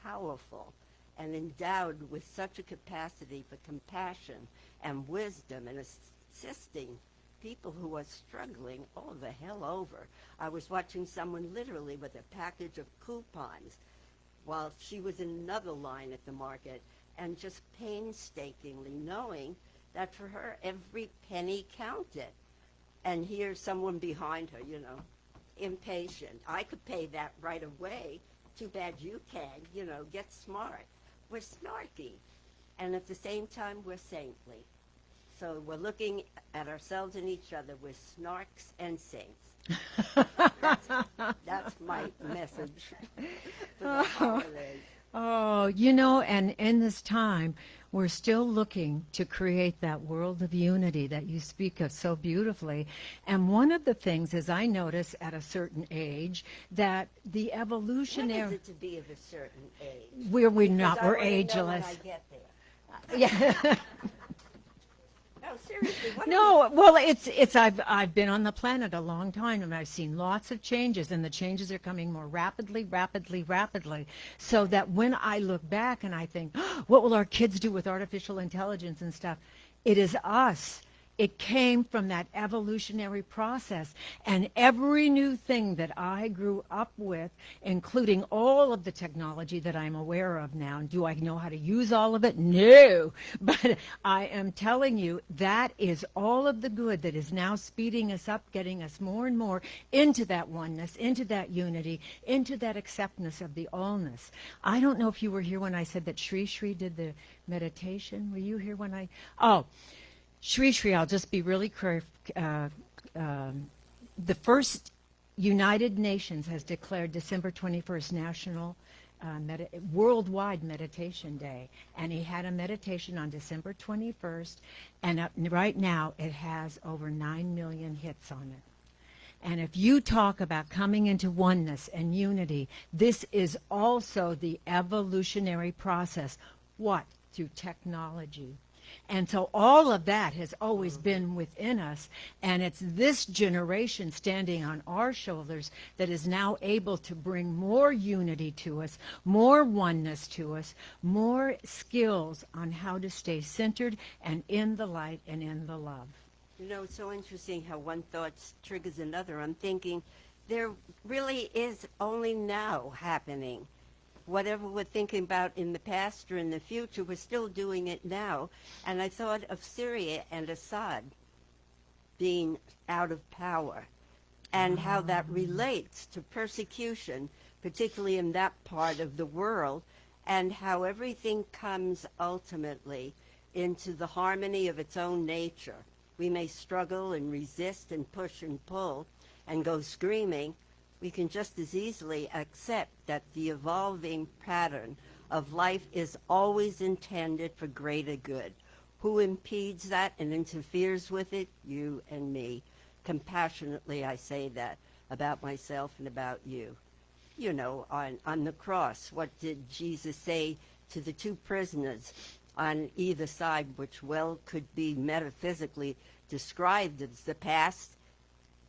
powerful and endowed with such a capacity for compassion and wisdom and assisting people who are struggling all the hell over. I was watching someone literally with a package of coupons while she was in another line at the market, and just painstakingly knowing that for her every penny counted. And here's someone behind her, you know, impatient. I could pay that right away. Too bad you can, you know, get smart. We're snarky. And at the same time, we're saintly. So we're looking at ourselves and each other. We're snarks and saints. That's my message for the holidays. Oh, you know, and in this time, we're still looking to create that world of unity that you speak of so beautifully. And one of the things is I notice at a certain age that the When evolutionary... is it to be of a certain age? We're Because not, I we're wanna know ageless. when I get there. Yeah. No, seriously. What No, well, it's I've been on the planet a long time, and I've seen lots of changes, and the changes are coming more rapidly, so that when I look back and I think, oh, what will our kids do with artificial intelligence and stuff? It is us. It came from that evolutionary process. And every new thing that I grew up with, including all of the technology that I'm aware of now, do I know how to use all of it? No. But I am telling you, that is all of the good that is now speeding us up, getting us more and more into that oneness, into that unity, into that acceptance of the allness. I don't know if you were here when I said that Sri Sri did the meditation. Were you here when I... Oh. Shri Shri, I'll just be really clear. The first United Nations has declared December 21st National Worldwide Meditation Day. And he had a meditation on December 21st. And right now it has over 9 million hits on it. And if you talk about coming into oneness and unity, this is also the evolutionary process. What? Through technology. And so all of that has always been within us, and it's this generation standing on our shoulders that is now able to bring more unity to us, more oneness to us, more skills on how to stay centered and in the light and in the love. You know, it's so interesting how one thought triggers another. I'm thinking there really is only now happening. Whatever we're thinking about in the past or in the future, we're still doing it now. And I thought of Syria and Assad being out of power and how that relates to persecution, particularly in that part of the world, and how everything comes ultimately into the harmony of its own nature. We may struggle and resist and push and pull and go screaming. We can just as easily accept that the evolving pattern of life is always intended for greater good. Who impedes that and interferes with it? You and me. Compassionately, I say that about myself and about you. You know, on the cross, what did Jesus say to the two prisoners on either side, which well could be metaphysically described as the past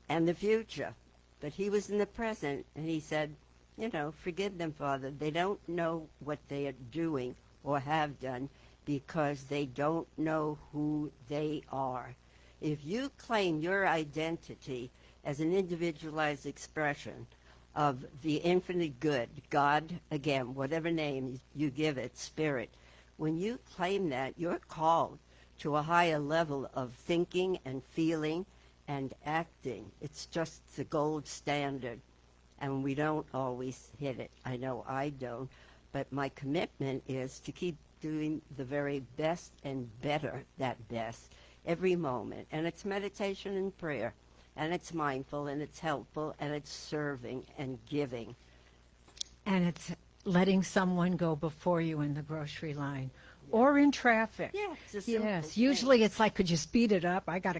and the future? But he was in the present, and he said, you know, forgive them, Father. They don't know what they are doing or have done because they don't know who they are. If you claim your identity as an individualized expression of the infinite good, God, again, whatever name you give it, spirit, when you claim that, you're called to a higher level of thinking and feeling and acting. It's just the gold standard, and we don't always hit it. I know I don't, but my commitment is to keep doing the very best and better that best every moment. And it's meditation and prayer. And it's mindful, and it's helpful, and it's serving and giving. And it's letting someone go before you in the grocery line or in traffic. Yeah, it's a simple Yes, thing. usually it's like, could you speed it up? I gotta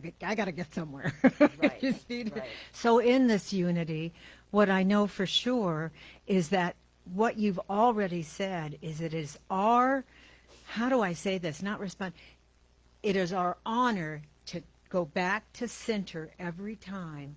get somewhere. Right, You speed it. right. So in this unity, what I know for sure is that what you've already said is it is our, how do I say this? Not respond. It is our honor to go back to center every time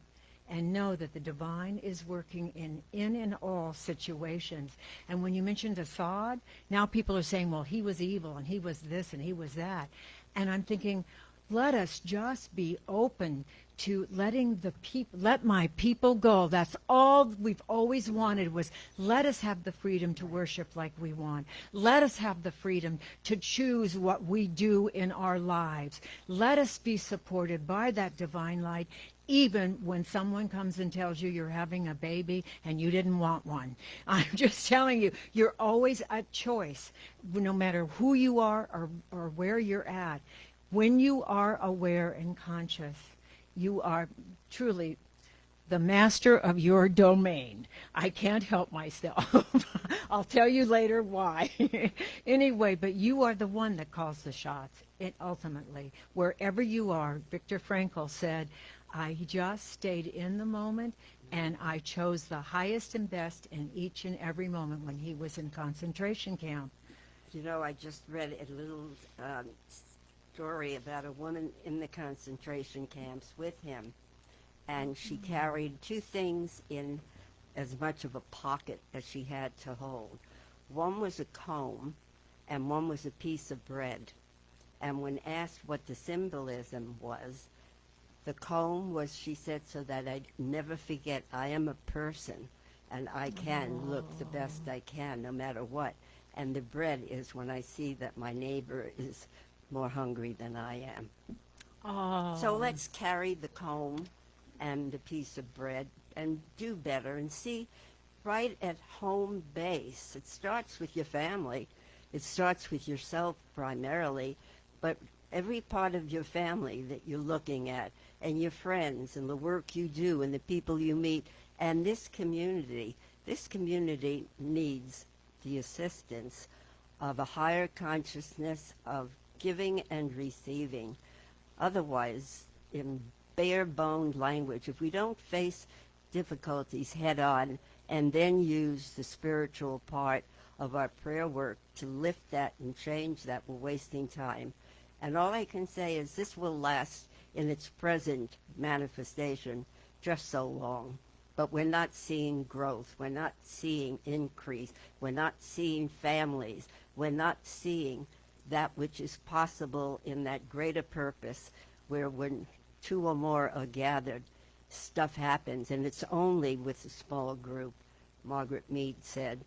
and know that the divine is working in and all situations. And when you mentioned Assad, now people are saying, well, he was evil and he was this and he was that. And I'm thinking, let us just be open to letting the people, let my people go. That's all we've always wanted, was let us have the freedom to worship like we want. Let us have the freedom to choose what we do in our lives. Let us be supported by that divine light, even when someone comes and tells you you're having a baby and you didn't want one. I'm just telling you, you're always a choice, no matter who you are or where you're at. When you are aware and conscious, you are truly the master of your domain. I can't help myself. I'll tell you later why. Anyway, but you are the one that calls the shots. It ultimately, wherever you are, Viktor Frankl said, I just stayed in the moment and I chose the highest and best in each and every moment when he was in concentration camp. You know, I just read a little story about a woman in the concentration camps with him, and she carried two things in as much of a pocket as she had to hold. One was a comb, and one was a piece of bread. And when asked what the symbolism was, the comb was, she said, so that I'd never forget I am a person, and I can look the best I can no matter what. And the bread is when I see that my neighbor is more hungry than I am. Oh. So let's carry the comb and the piece of bread and do better and see right at home base. It starts with your family. It starts with yourself primarily, but every part of your family that you're looking at, and your friends and the work you do and the people you meet, and this community needs the assistance of a higher consciousness of giving and receiving. Otherwise, in bare-boned language, if we don't face difficulties head-on and then use the spiritual part of our prayer work to lift that and change that, we're wasting time. And all I can say is this will last in its present manifestation just so long. But we're not seeing growth. We're not seeing increase. We're not seeing families. We're not seeing that which is possible in that greater purpose, where when two or more are gathered, stuff happens, and it's only with a small group. Margaret Mead said,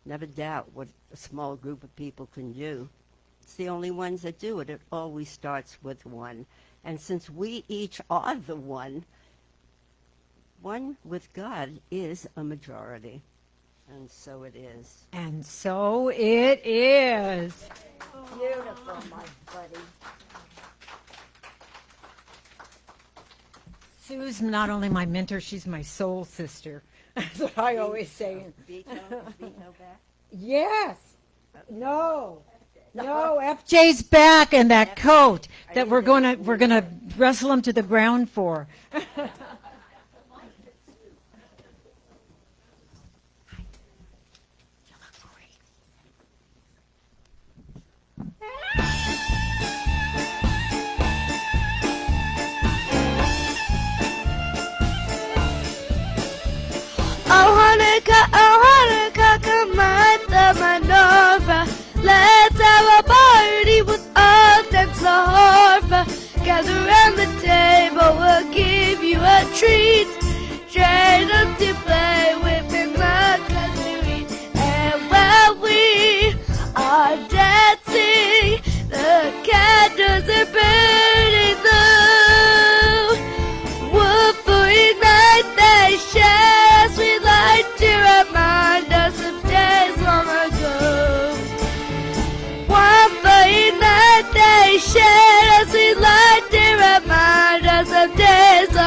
never doubt what a small group of people can do. It's the only ones that do it. It always starts with one. And since we each are the one with God is a majority. And so it is. And so it is. Beautiful, my buddy. Sue's not only my mentor, she's my soul sister. That's what I always say. Vito back? Yes. No, FJ's back in that coat that we're gonna wrestle him to the ground for. Oh Hanukkah, come on, Manova. Let's have a party with all that's a harper. Gather around the table, we'll give you a treat.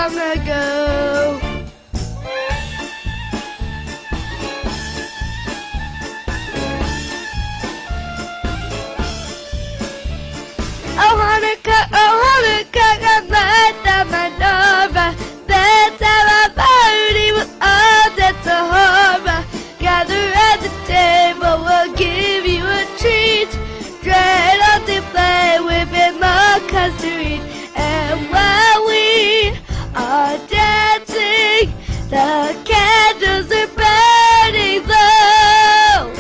long ago. Oh Hanukkah, got light on my door. Let's have a party with all that's a horror. Gather at the table, we'll give you a treat. Try not to play with it, more cause to eat. And while we are dancing, the candles are burning low.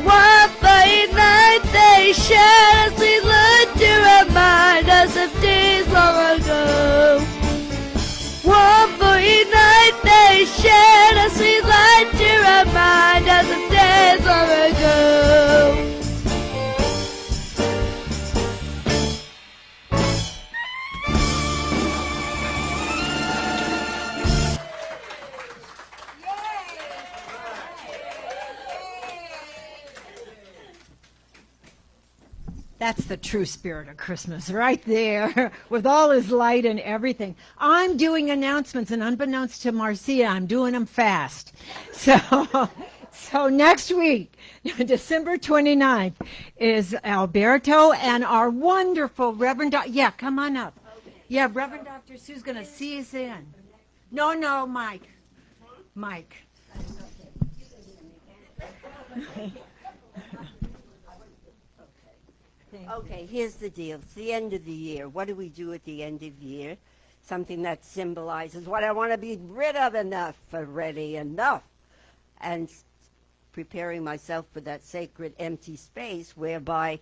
One by night they shine as we look to remind us of days long ago. One by night they shine as we like to remind us of days long ago. That's the true spirit of Christmas right there, with all his light and everything. I'm doing announcements, and unbeknownst to Marcia, I'm doing them fast. So next week, December 29th, is Alberto and our wonderful Reverend yeah, come on up. Yeah, Reverend Dr. Sue's going to see us in. No, Mike. Okay, here's the deal. It's the end of the year. What do we do at the end of the year? Something that symbolizes what I want to be rid of enough already, enough. And preparing myself for that sacred empty space whereby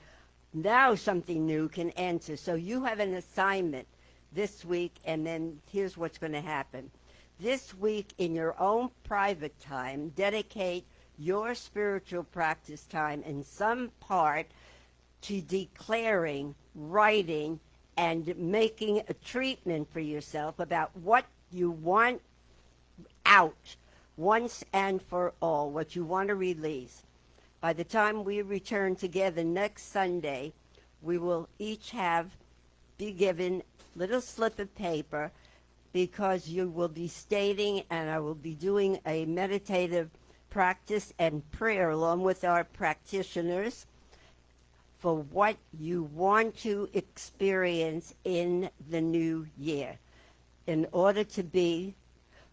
now something new can enter. So you have an assignment this week, and then here's what's going to happen. This week, in your own private time, dedicate your spiritual practice time in some part to declaring, writing, and making a treatment for yourself about what you want out once and for all, what you want to release. By the time we return together next Sunday, we will each be given a little slip of paper, because you will be stating, and I will be doing a meditative practice and prayer along with our practitioners for what you want to experience in the new year in order to be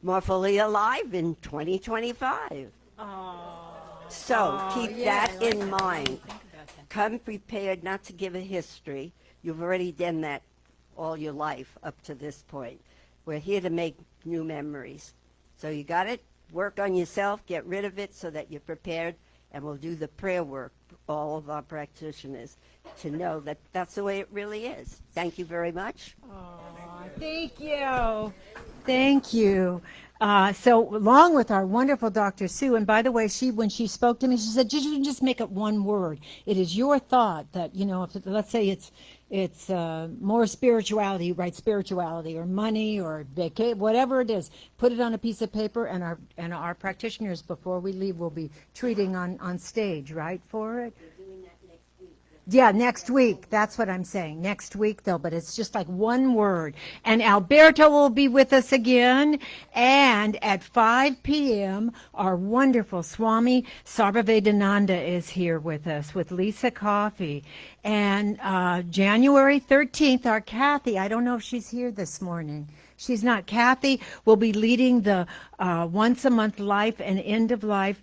more fully alive in 2025. So keep that in mind. Come prepared not to give a history. You've already done that all your life up to this point. We're here to make new memories. So you got it? Work on yourself, get rid of it so that you're prepared, and we'll do the prayer work, all of our practitioners, to know that that's the way it really is. Thank you very much. Thank you. Thank you. So along with our wonderful Dr. Sue, and by the way, when she spoke to me, she said, just make it one word. It is your thought that, if let's say it's more spirituality, you write spirituality or money or vacation, whatever it is, put it on a piece of paper, and our practitioners, before we leave, will be treating on stage, right, for it? Yeah, next week. That's what I'm saying. Next week, though, but it's just like one word. And Alberto will be with us again. And at 5 p.m., our wonderful Swami Sarvavedananda is here with us with Lisa Coffey. And January 13th, our Kathy, I don't know if she's here this morning. She's not. Kathy will be leading the once-a-month life and end-of-life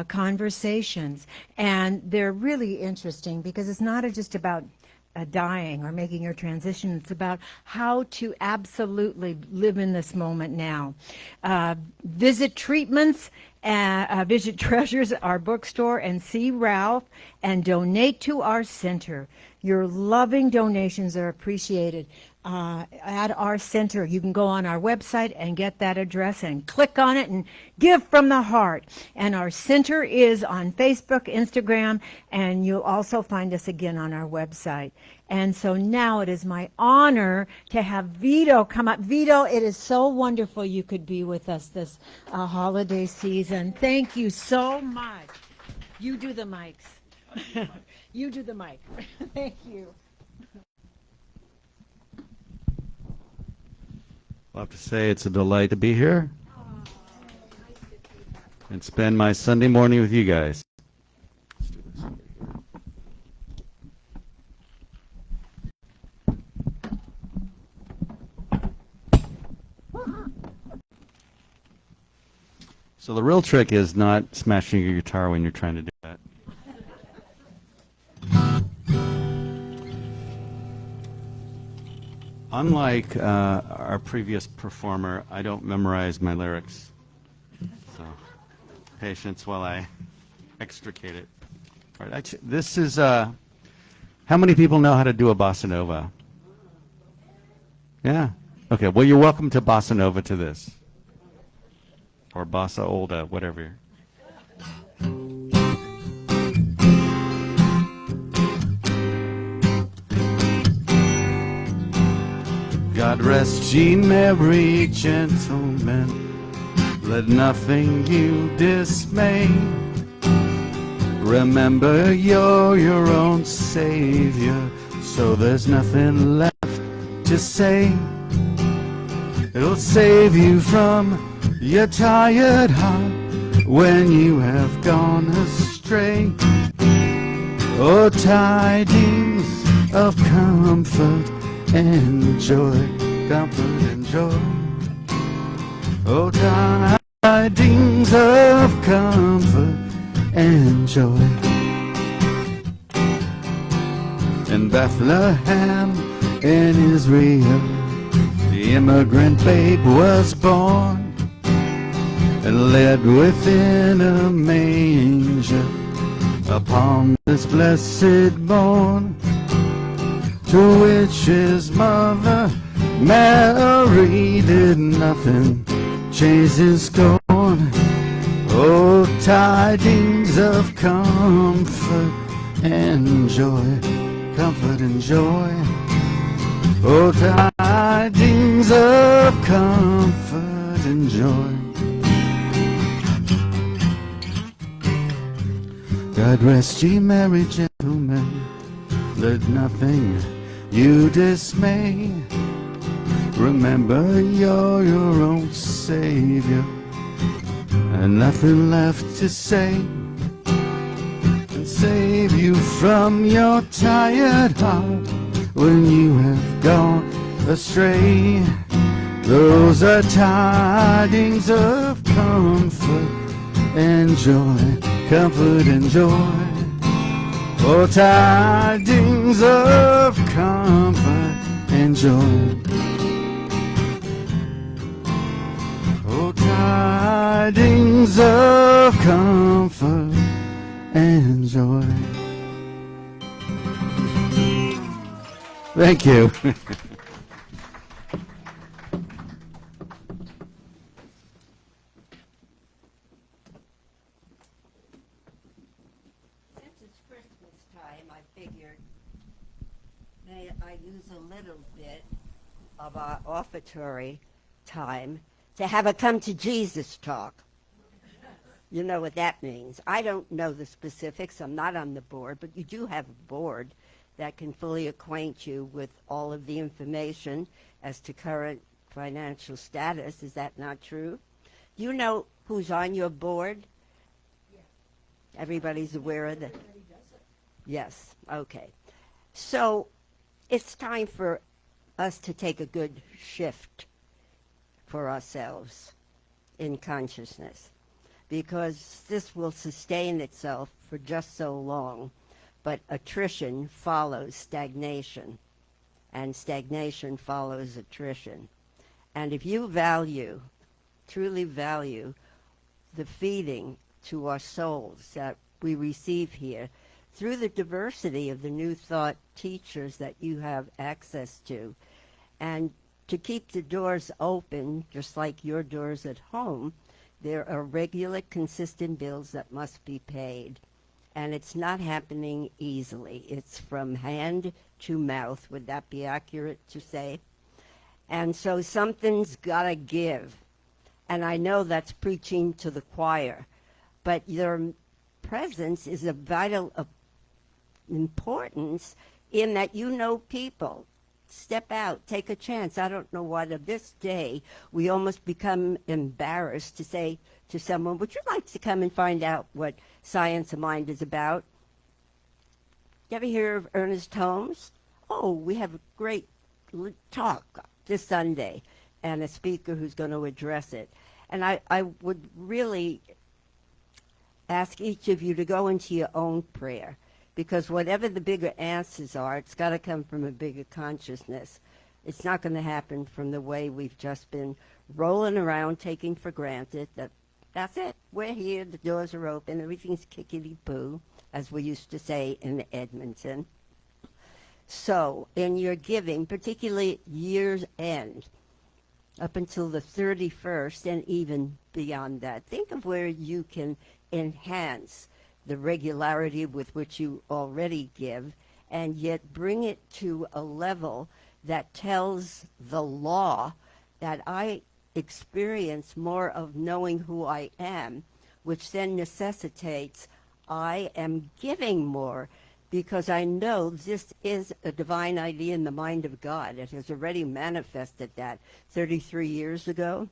conversations. And they're really interesting because it's not just about dying or making your transition. It's about how to absolutely live in this moment now. Visit Treatments, visit Treasures, our bookstore, and see Ralph, and donate to our center. Your loving donations are appreciated. At our center, you can go on our website and get that address and click on it and give from the heart. And our center is on Facebook, Instagram, and you'll also find us again on our website. And so now it is my honor to have Vito come up. Vito, it is so wonderful you could be with us this holiday season. Thank you so much. You do the mics. You do the mic. Thank you. I'll have to say it's a delight to be here and spend my Sunday morning with you guys. So the real trick is not smashing your guitar when you're trying to do that. Unlike our previous performer, I don't memorize my lyrics. So, patience while I extricate it. All right, actually, this is, how many people know how to do a bossa nova? Yeah? Okay, well, you're welcome to bossa nova to this. Or bossa olda, whatever. God rest ye merry gentlemen, let nothing you dismay. Remember you're your own savior, so there's nothing left to say. It'll save you from your tired heart when you have gone astray. Oh, tidings of comfort and joy, comfort and joy. Oh, tidings of comfort and joy. In Bethlehem, in Israel, the immigrant babe was born and led within a manger upon this blessed morn. To which his mother Mary did nothing change his scorn. Oh, tidings of comfort and joy, comfort and joy. Oh, tidings of comfort and joy. God rest ye merry gentlemen, let nothing you dismay. Remember you're your own savior, and nothing left to say. And save you from your tired heart when you have gone astray. Those are tidings of comfort and joy, comfort and joy. Oh, tidings of comfort and joy. Oh, tidings of comfort and joy. Thank you. Since it's Christmas time, I figured I use a little bit of our offertory time to have a come to Jesus talk. You know what that means. I don't know the specifics. I'm not on the board, but you do have a board that can fully acquaint you with all of the information as to current financial status. Is that not true? Do you know who's on your board? Yeah. Everybody's aware of that? Yes, okay. So it's time for us to take a good shift for ourselves in consciousness, because this will sustain itself for just so long. But attrition follows stagnation, and stagnation follows attrition. And if you value, truly value, the feeding to our souls that we receive here through the diversity of the New Thought teachers that you have access to, and to keep the doors open, just like your doors at home, there are regular, consistent bills that must be paid. And it's not happening easily. It's from hand to mouth. Would that be accurate to say? And so something's got to give. And I know that's preaching to the choir. But your presence is of vital importance in that you know people. step out, take a chance. I don't know why to this day we almost become embarrassed to say to someone, would you like to come and find out what Science of Mind is about? You ever hear of Ernest Holmes? Oh, we have a great talk this Sunday and a speaker who's going to address it. And I would really ask each of you to go into your own prayer, because whatever the bigger answers are, it's got to come from a bigger consciousness. It's not going to happen from the way we've just been rolling around taking for granted that that's it. We're here, the doors are open, everything's kickity-poo, as we used to say in Edmonton. So in your giving, particularly year's end, up until the 31st and even beyond that, think of where you can enhance the regularity with which you already give and yet bring it to a level that tells the law that I experience more of knowing who I am, which then necessitates I am giving more, because I know this is a divine idea in the mind of God. It has already manifested that 33 years ago.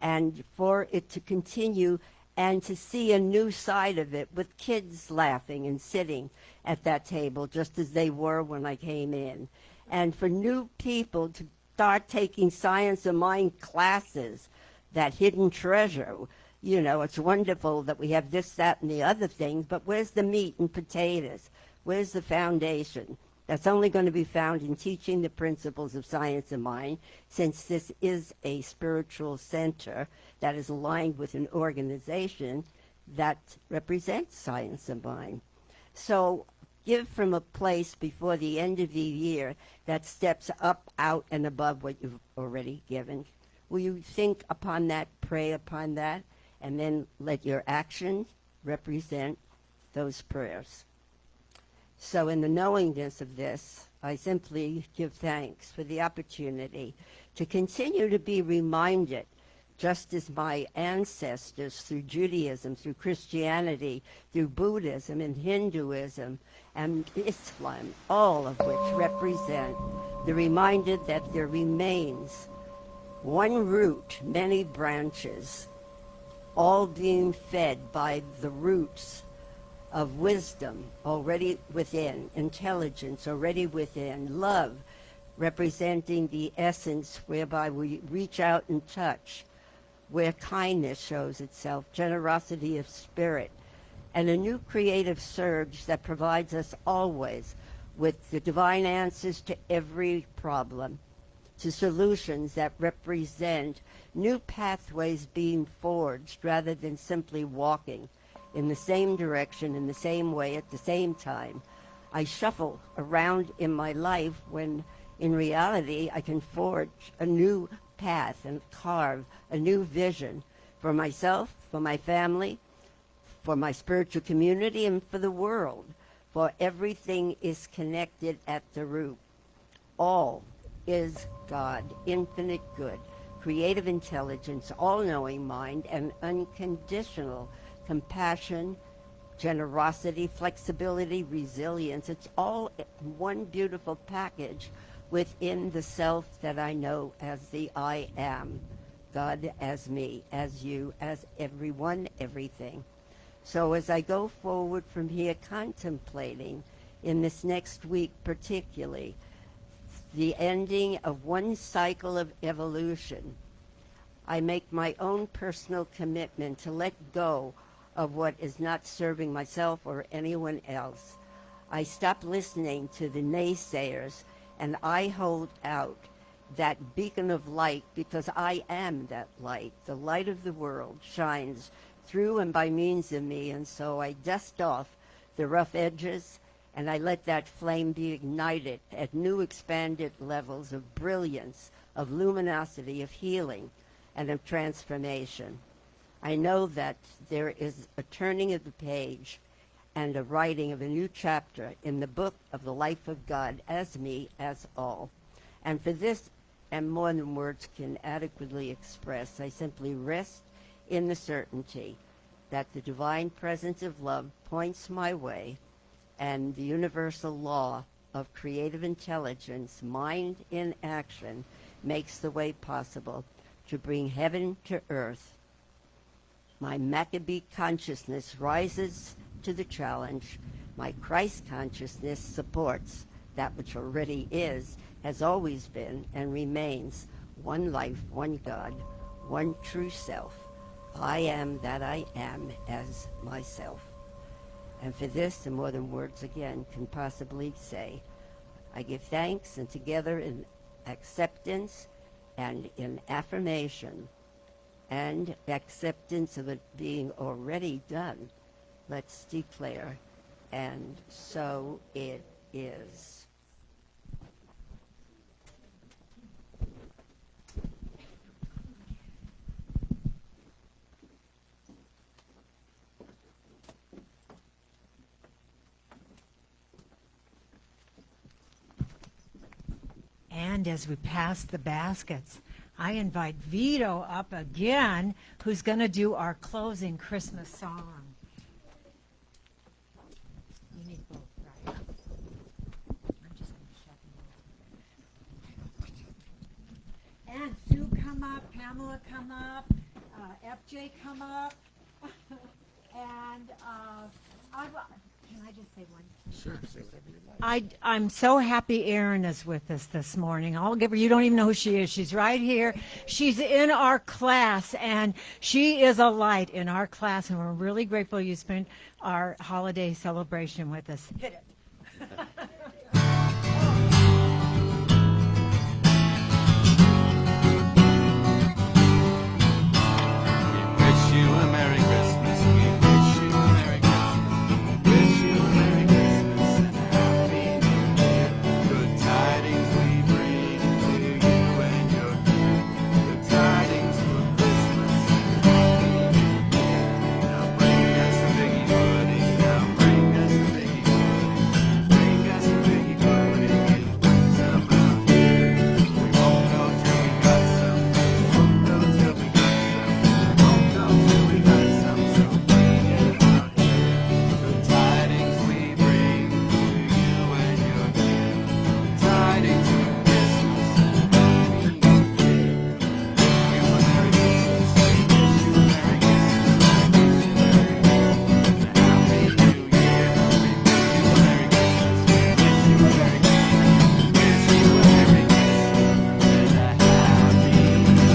And for it to continue and to see a new side of it with kids laughing and sitting at that table just as they were when I came in. And for new people to start taking Science of Mind classes, that hidden treasure. You know, it's wonderful that we have this, that, and the other things, but where's the meat and potatoes? Where's the foundation? That's only going to be found in teaching the principles of Science of Mind, since this is a spiritual center that is aligned with an organization that represents Science of Mind. So give from a place before the end of the year that steps up, out, and above what you've already given. Will you think upon that, pray upon that, and then let your actions represent those prayers? So in the knowingness of this, I simply give thanks for the opportunity to continue to be reminded, just as my ancestors through Judaism, through Christianity, through Buddhism and Hinduism and Islam, all of which represent the reminder that there remains one root, many branches, all being fed by the roots of wisdom already within, intelligence already within, love representing the essence whereby we reach out and touch, where kindness shows itself, generosity of spirit, and a new creative surge that provides us always with the divine answers to every problem, to solutions that represent new pathways being forged rather than simply walking in the same direction, in the same way, at the same time. I shuffle around in my life when in reality I can forge a new path and carve a new vision for myself, for my family, for my spiritual community, and for the world. For everything is connected at the root. All is God, infinite good, creative intelligence, all-knowing mind, and unconditional compassion, generosity, flexibility, resilience. It's all one beautiful package within the self that I know as the I am. God as me, as you, as everyone, everything. So as I go forward from here contemplating in this next week particularly, the ending of one cycle of evolution, I make my own personal commitment to let go of what is not serving myself or anyone else. I stop listening to the naysayers, and I hold out that beacon of light, because I am that light. The light of the world shines through and by means of me, and so I dust off the rough edges, and I let that flame be ignited at new expanded levels of brilliance, of luminosity, of healing, and of transformation. I know that there is a turning of the page and a writing of a new chapter in the book of the life of God as me, as all. And for this, and more than words can adequately express, I simply rest in the certainty that the divine presence of love points my way, and the universal law of creative intelligence, mind in action, makes the way possible to bring heaven to earth. My Maccabee consciousness rises to the challenge. My Christ consciousness supports that which already is, has always been, and remains one life, one God, one true self. I am that I am as myself. And for this, and more than words again can possibly say, I give thanks, and together in acceptance and in affirmation and acceptance of it being already done, let's declare, and so it is. And as we pass the baskets, I invite Vito up again, who's going to do our closing Christmas song. You need both, right? I'm just going to shut them off. And Sue, come up. Pamela, come up. FJ, come up. And can I just say one? Sure, say whatever you like. I'm so happy Erin is with us this morning. I'll give her, you don't even know who she is. She's right here. She's in our class, and she is a light in our class, and we're really grateful you spent our holiday celebration with us. Hit it. Wish you a Merry Christmas. We wish you a Merry Christmas. Wish you a Merry Christmas and a Happy New Year. Good tidings we bring to you and your dear. Good tidings for Christmas and a Happy New Year. Now bring us a biggie pudding. Now bring us a biggie pudding. Bring us a biggie pudding and bring some out here. We won't know till we got some. We won't know till we got some. We won't know till we got some. So bring it out here. Good tidings we bring to you and your dear. Good tidings of Christmas and a Happy New Year. Wish you a Merry Christmas. Wish you a Merry Christmas. Wish you a Merry Christmas and a Happy New Year. We wish you a Merry Christmas. Wish you a Merry Christmas. Wish you a Merry Christmas and a Happy New Year.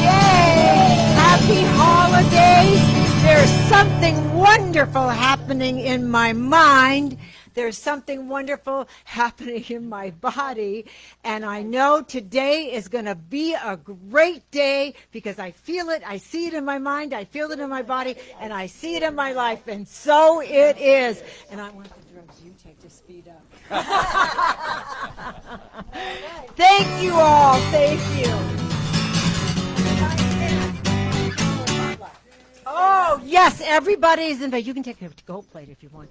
Yay! Happy holidays! There's something wonderful happening in my mind. There's something wonderful happening in my body. And I know today is going to be a great day because I feel it. I see it in my mind. I feel it in my body. And I see it in my life. And so it is. And I want the drugs you take to speed up. Thank you all. Thank you. Oh, yes, everybody's invited. You can take a gold plate if you want.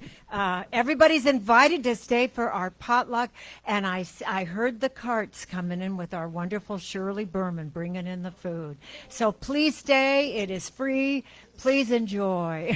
Everybody's invited to stay for our potluck, and I heard the carts coming in with our wonderful Shirley Berman bringing in the food. So please stay. It is free. Please enjoy.